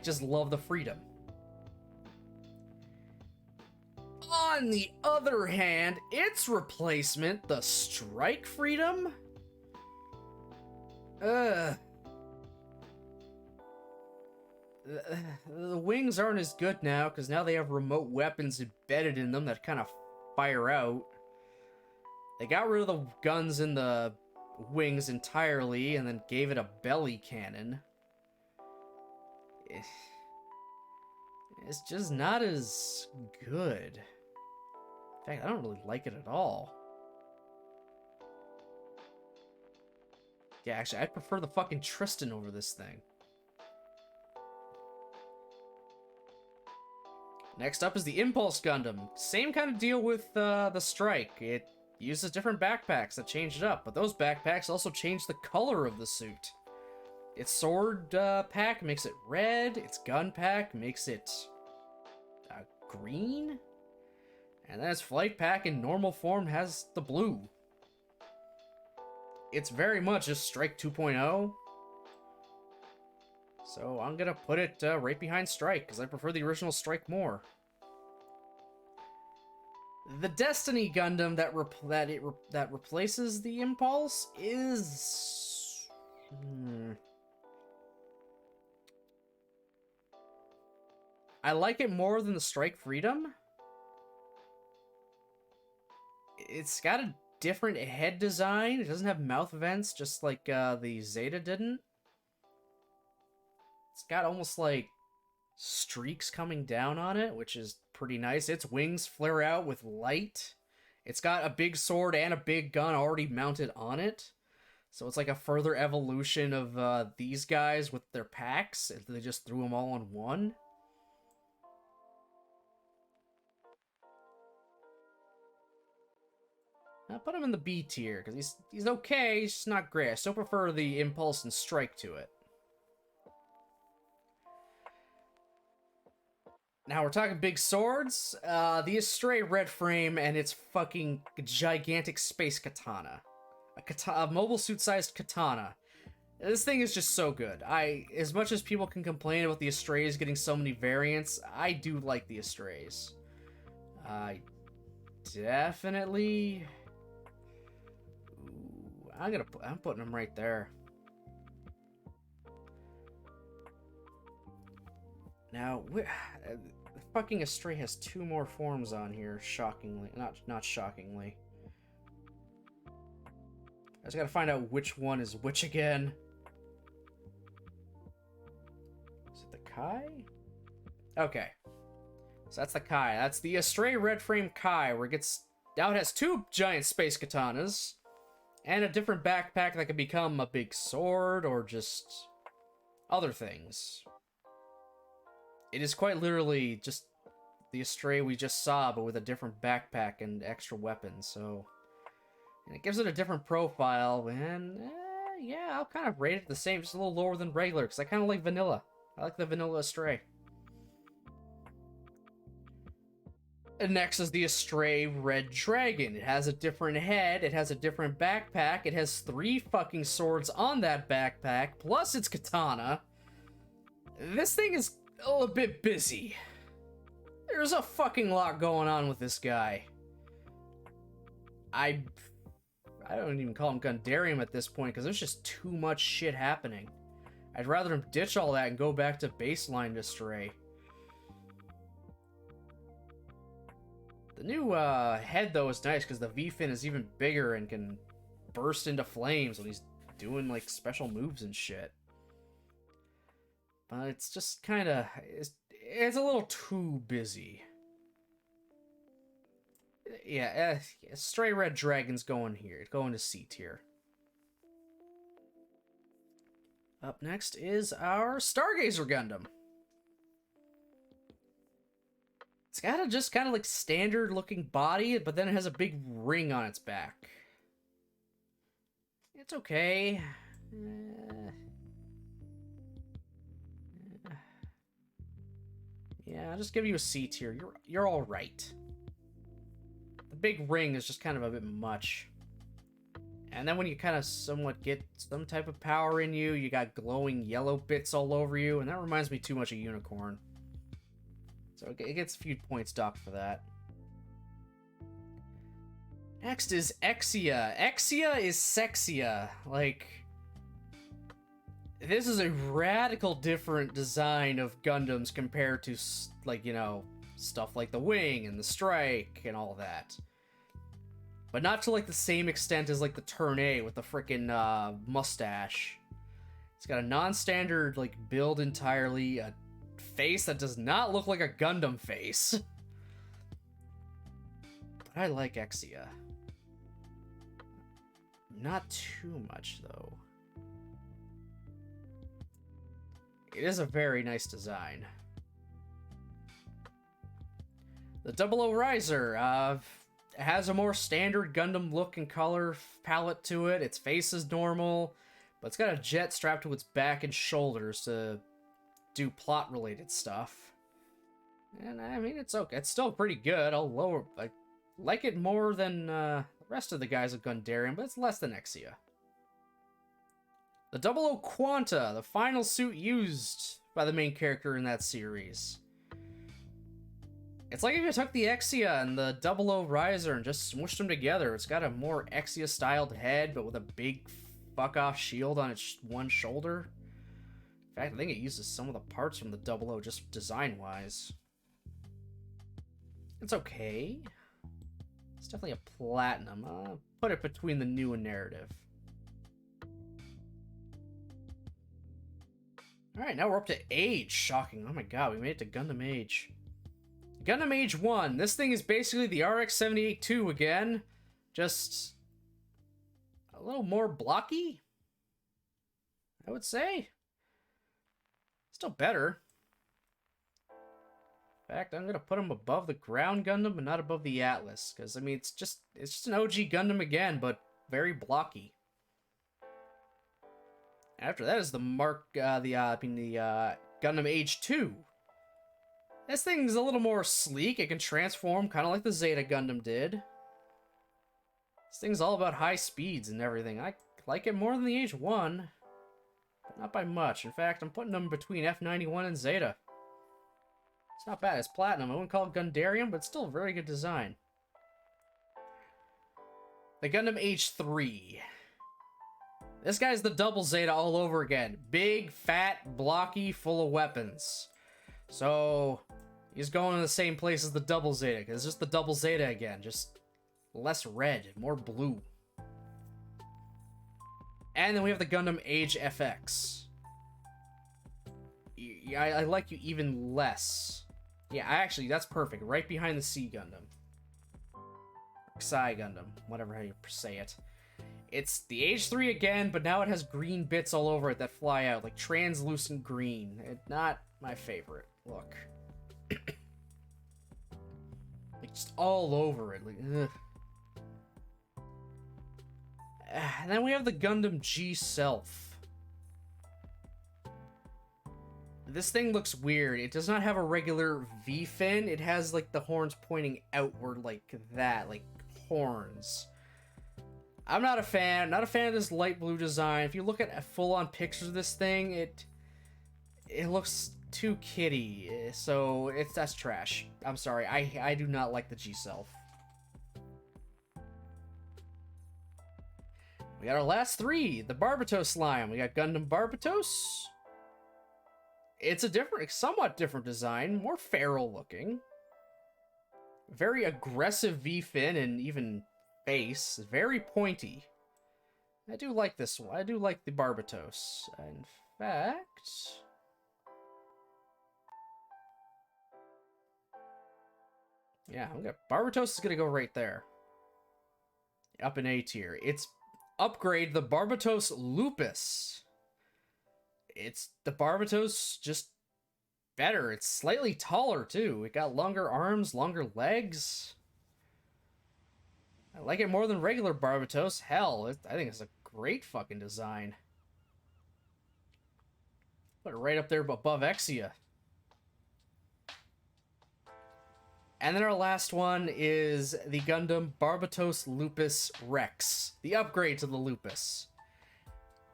just love the Freedom. On the other hand, its replacement, the Strike Freedom, the wings aren't as good now, because now they have remote weapons embedded in them that kind of fire out. They got rid of the guns in the wings entirely, and then gave it a belly cannon. It's just not as good. In fact, I don't really like it at all. Yeah, actually, I prefer the fucking Tristan over this thing. Next up is the Impulse Gundam. Same kind of deal with the Strike. It uses different backpacks that change it up, but those backpacks also change the color of the suit. Its sword pack makes it red, its gun pack makes it green, and then its flight pack in normal form has the blue. It's very much a Strike 2.0. So I'm gonna put it right behind Strike, because I prefer the original Strike more. The Destiny Gundam that replaces the Impulse is... I like it more than the Strike Freedom. It's got a different head design. It doesn't have mouth vents, just like the Zeta didn't. It's got almost like streaks coming down on it, which is pretty nice. Its wings flare out with light. It's got a big sword and a big gun already mounted on it. So it's like a further evolution of these guys with their packs. They just threw them all on one. I'll put him in the B tier, because he's okay, he's just not great. I still prefer the Impulse and Strike to it. Now we're talking big swords. The Astray Red Frame and its fucking gigantic space katana. A mobile suit-sized katana. This thing is just so good. As much as people can complain about the Astrays getting so many variants, I do like the Astrays. Definitely... Ooh, I'm putting them right there. Now, the fucking Astray has 2 more forms on here, shockingly. Not shockingly. I just gotta find out which one is which again. Is it the Kai? Okay. So that's the Kai. That's the Astray Red Frame Kai, where it gets... Now it has 2 giant space katanas, and a different backpack that can become a big sword, or just... other things. It is quite literally just the Astray we just saw, but with a different backpack and extra weapons, so... And it gives it a different profile, and yeah, I'll kind of rate it the same, just a little lower than regular, because I kind of like vanilla. I like the vanilla Astray. And next is the Astray Red Dragon. It has a different head, it has a different backpack, it has 3 fucking swords on that backpack, plus its katana. This thing is a little bit busy. There's a fucking lot going on with this guy. I don't even call him Gundarium at this point, because there's just too much shit happening. I'd rather him ditch all that and go back to baseline Astray. The new head, though, is nice, because the V-fin is even bigger and can burst into flames when he's doing, like, special moves and shit. But it's just kind of... It's a little too busy. Yeah, Astray Red Dragon's going here. Going to C tier. Up next is our Stargazer Gundam. It's got a just kind of like standard looking body, but then it has a big ring on its back. It's okay. Yeah, I'll just give you a C tier. You're all right. The big ring is just kind of a bit much. And then when you kind of somewhat get some type of power in you, you got glowing yellow bits all over you, and that reminds me too much of Unicorn. So it gets a few points docked for that. Next is Exia. Exia is Sexia. Like, this is a radical different design of Gundams compared to, like, you know, stuff like the Wing and the Strike and all that. But not to, like, the same extent as, like, the Turn A with the frickin' mustache. It's got a non-standard, like, build entirely, a face that does not look like a Gundam face. But I like Exia. Not too much, though. It is a very nice design. The 00 Riser has a more standard Gundam look and color palette to it. Its face is normal, but it's got a jet strapped to its back and shoulders to do plot-related stuff. And I mean, it's okay. It's still pretty good. I like it more than the rest of the guys of Gundarium, but it's less than Exia. The 00 Quanta, the final suit used by the main character in that series. It's like if you took the Exia and the 00 Riser and just smushed them together. It's got a more Exia-styled head, but with a big fuck-off shield on its one shoulder. In fact, I think it uses some of the parts from the 00 just design-wise. It's okay. It's definitely a platinum. Put it between the new and narrative. Alright, now we're up to Age. Shocking. Oh my god, we made it to Gundam Age. Gundam Age 1. This thing is basically the RX-78-2 again. Just a little more blocky, I would say. Still better. In fact, I'm going to put him above the Ground Gundam, but not above the Atlas. Because, I mean, it's just an OG Gundam again, but very blocky. After that is the Gundam Age 2. This thing's a little more sleek. It can transform kind of like the Zeta Gundam did. This thing's all about high speeds and everything. I like it more than the Age 1. But not by much. In fact, I'm putting them between F91 and Zeta. It's not bad. It's platinum. I wouldn't call it Gundarium, but it's still a very good design. The Gundam Age 3. This guy's the double Zeta all over again. Big, fat, blocky, full of weapons. So he's going to the same place as the double Zeta. It's just the double Zeta again, just less red, more blue. And then we have the Gundam Age FX. I like you even less. Yeah, actually, that's perfect. Right behind the C Gundam. Psy Gundam, whatever how you say it. It's the Age 3 again, but now it has green bits all over it that fly out, like translucent green. It's not my favorite look. Like, just all over it. Like, ugh. And then we have the Gundam G Self. This thing looks weird. It does not have a regular V fin. It has, like, the horns pointing outward like that, like horns. I'm not a fan. Not a fan of this light blue design. If you look at full-on pictures of this thing, it looks too kiddie. So that's trash. I'm sorry. I do not like the G Self. We got our last three. The Barbatos slime. We got Gundam Barbatos. It's a somewhat different design, more feral looking. Very aggressive V-fin and even face, very pointy. I do like this one. I do like the Barbatos. In fact, yeah, Barbatos is gonna go right there, up in A tier. It's upgrade the Barbatos Lupus. It's the Barbatos, just better. It's slightly taller too. It got longer arms, longer legs. I like it more than regular Barbatos. Hell, I think it's a great fucking design. Put it right up there above Exia. And then our last one is the Gundam Barbatos Lupus Rex. The upgrade to the Lupus.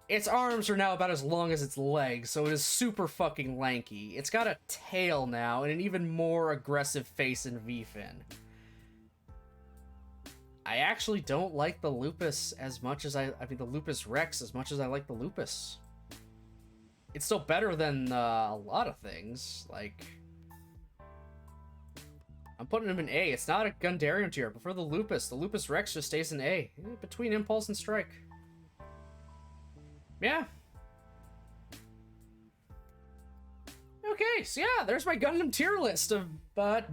Its arms are now about as long as its legs, so it is super fucking lanky. It's got a tail now and an even more aggressive face and V-fin. I actually don't like the Lupus as much as I mean the Lupus Rex as much as I like the Lupus. It's still better than a lot of things, like I'm putting him in A. It's not a Gundarium tier. I prefer the Lupus. The Lupus Rex just stays in A. Between Impulse and Strike. Yeah. Okay, so yeah, there's my Gundam tier list of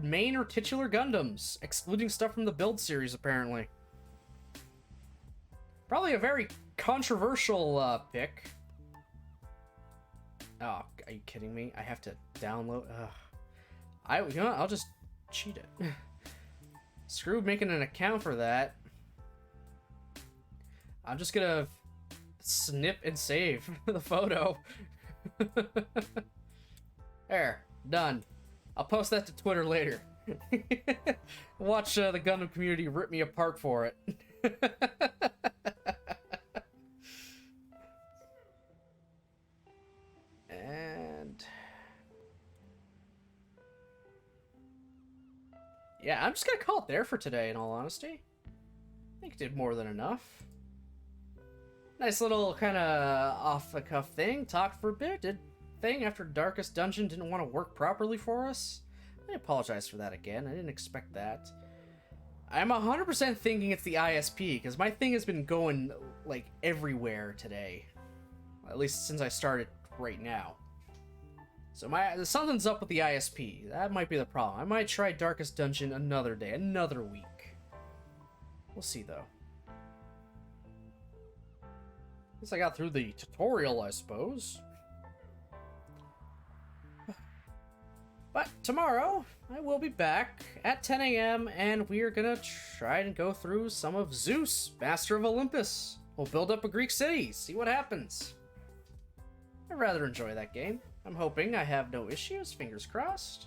main or titular Gundams, excluding stuff from the Build series, apparently. Probably a very controversial pick. Oh, are you kidding me? I have to download. You know what? I'll just cheat it. Screw making an account for that. I'm just gonna snip and save the photo. There, done. I'll post that to Twitter later. Watch the Gundam community rip me apart for it. And yeah, I'm just gonna call it there for today, in all honesty. I think it did more than enough. Nice little kind of off-the-cuff thing. Talked for a bit. Did thing after Darkest Dungeon didn't want to work properly for us. I apologize for that again. I didn't expect that. I'm 100% thinking it's the ISP, because my thing has been going, like, everywhere today. At least since I started right now. So something's up with the ISP. That might be the problem. I might try Darkest Dungeon another day, another week. We'll see, though. Guess I got through the tutorial, I suppose. But tomorrow, I will be back at 10 a.m. and we are gonna try and go through some of Zeus, Master of Olympus. We'll build up a Greek city, see what happens. I rather enjoy that game. I'm hoping I have no issues, fingers crossed.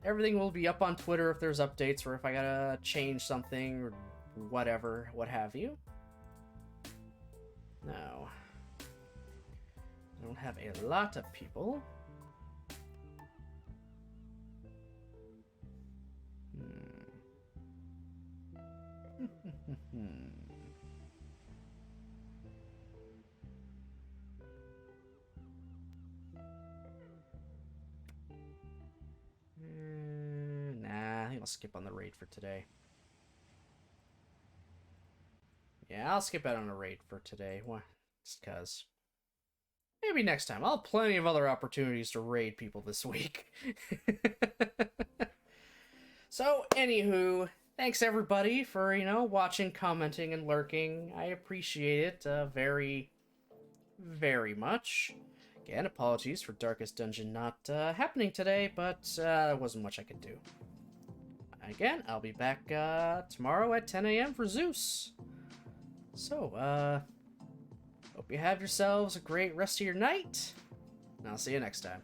Everything will be up on Twitter if there's updates or if I gotta change something or whatever, what have you. Now, I don't have a lot of people. I'll skip on the raid for today. Yeah, I'll skip out on a raid for today. Why? Just because. Maybe next time. I'll have plenty of other opportunities to raid people this week. So, anywho, thanks everybody for, watching, commenting, and lurking. I appreciate it very, very much. Again, apologies for Darkest Dungeon not happening today, but there wasn't much I could do. Again, I'll be back tomorrow at 10 a.m. for Zeus. So, hope you have yourselves a great rest of your night, and I'll see you next time.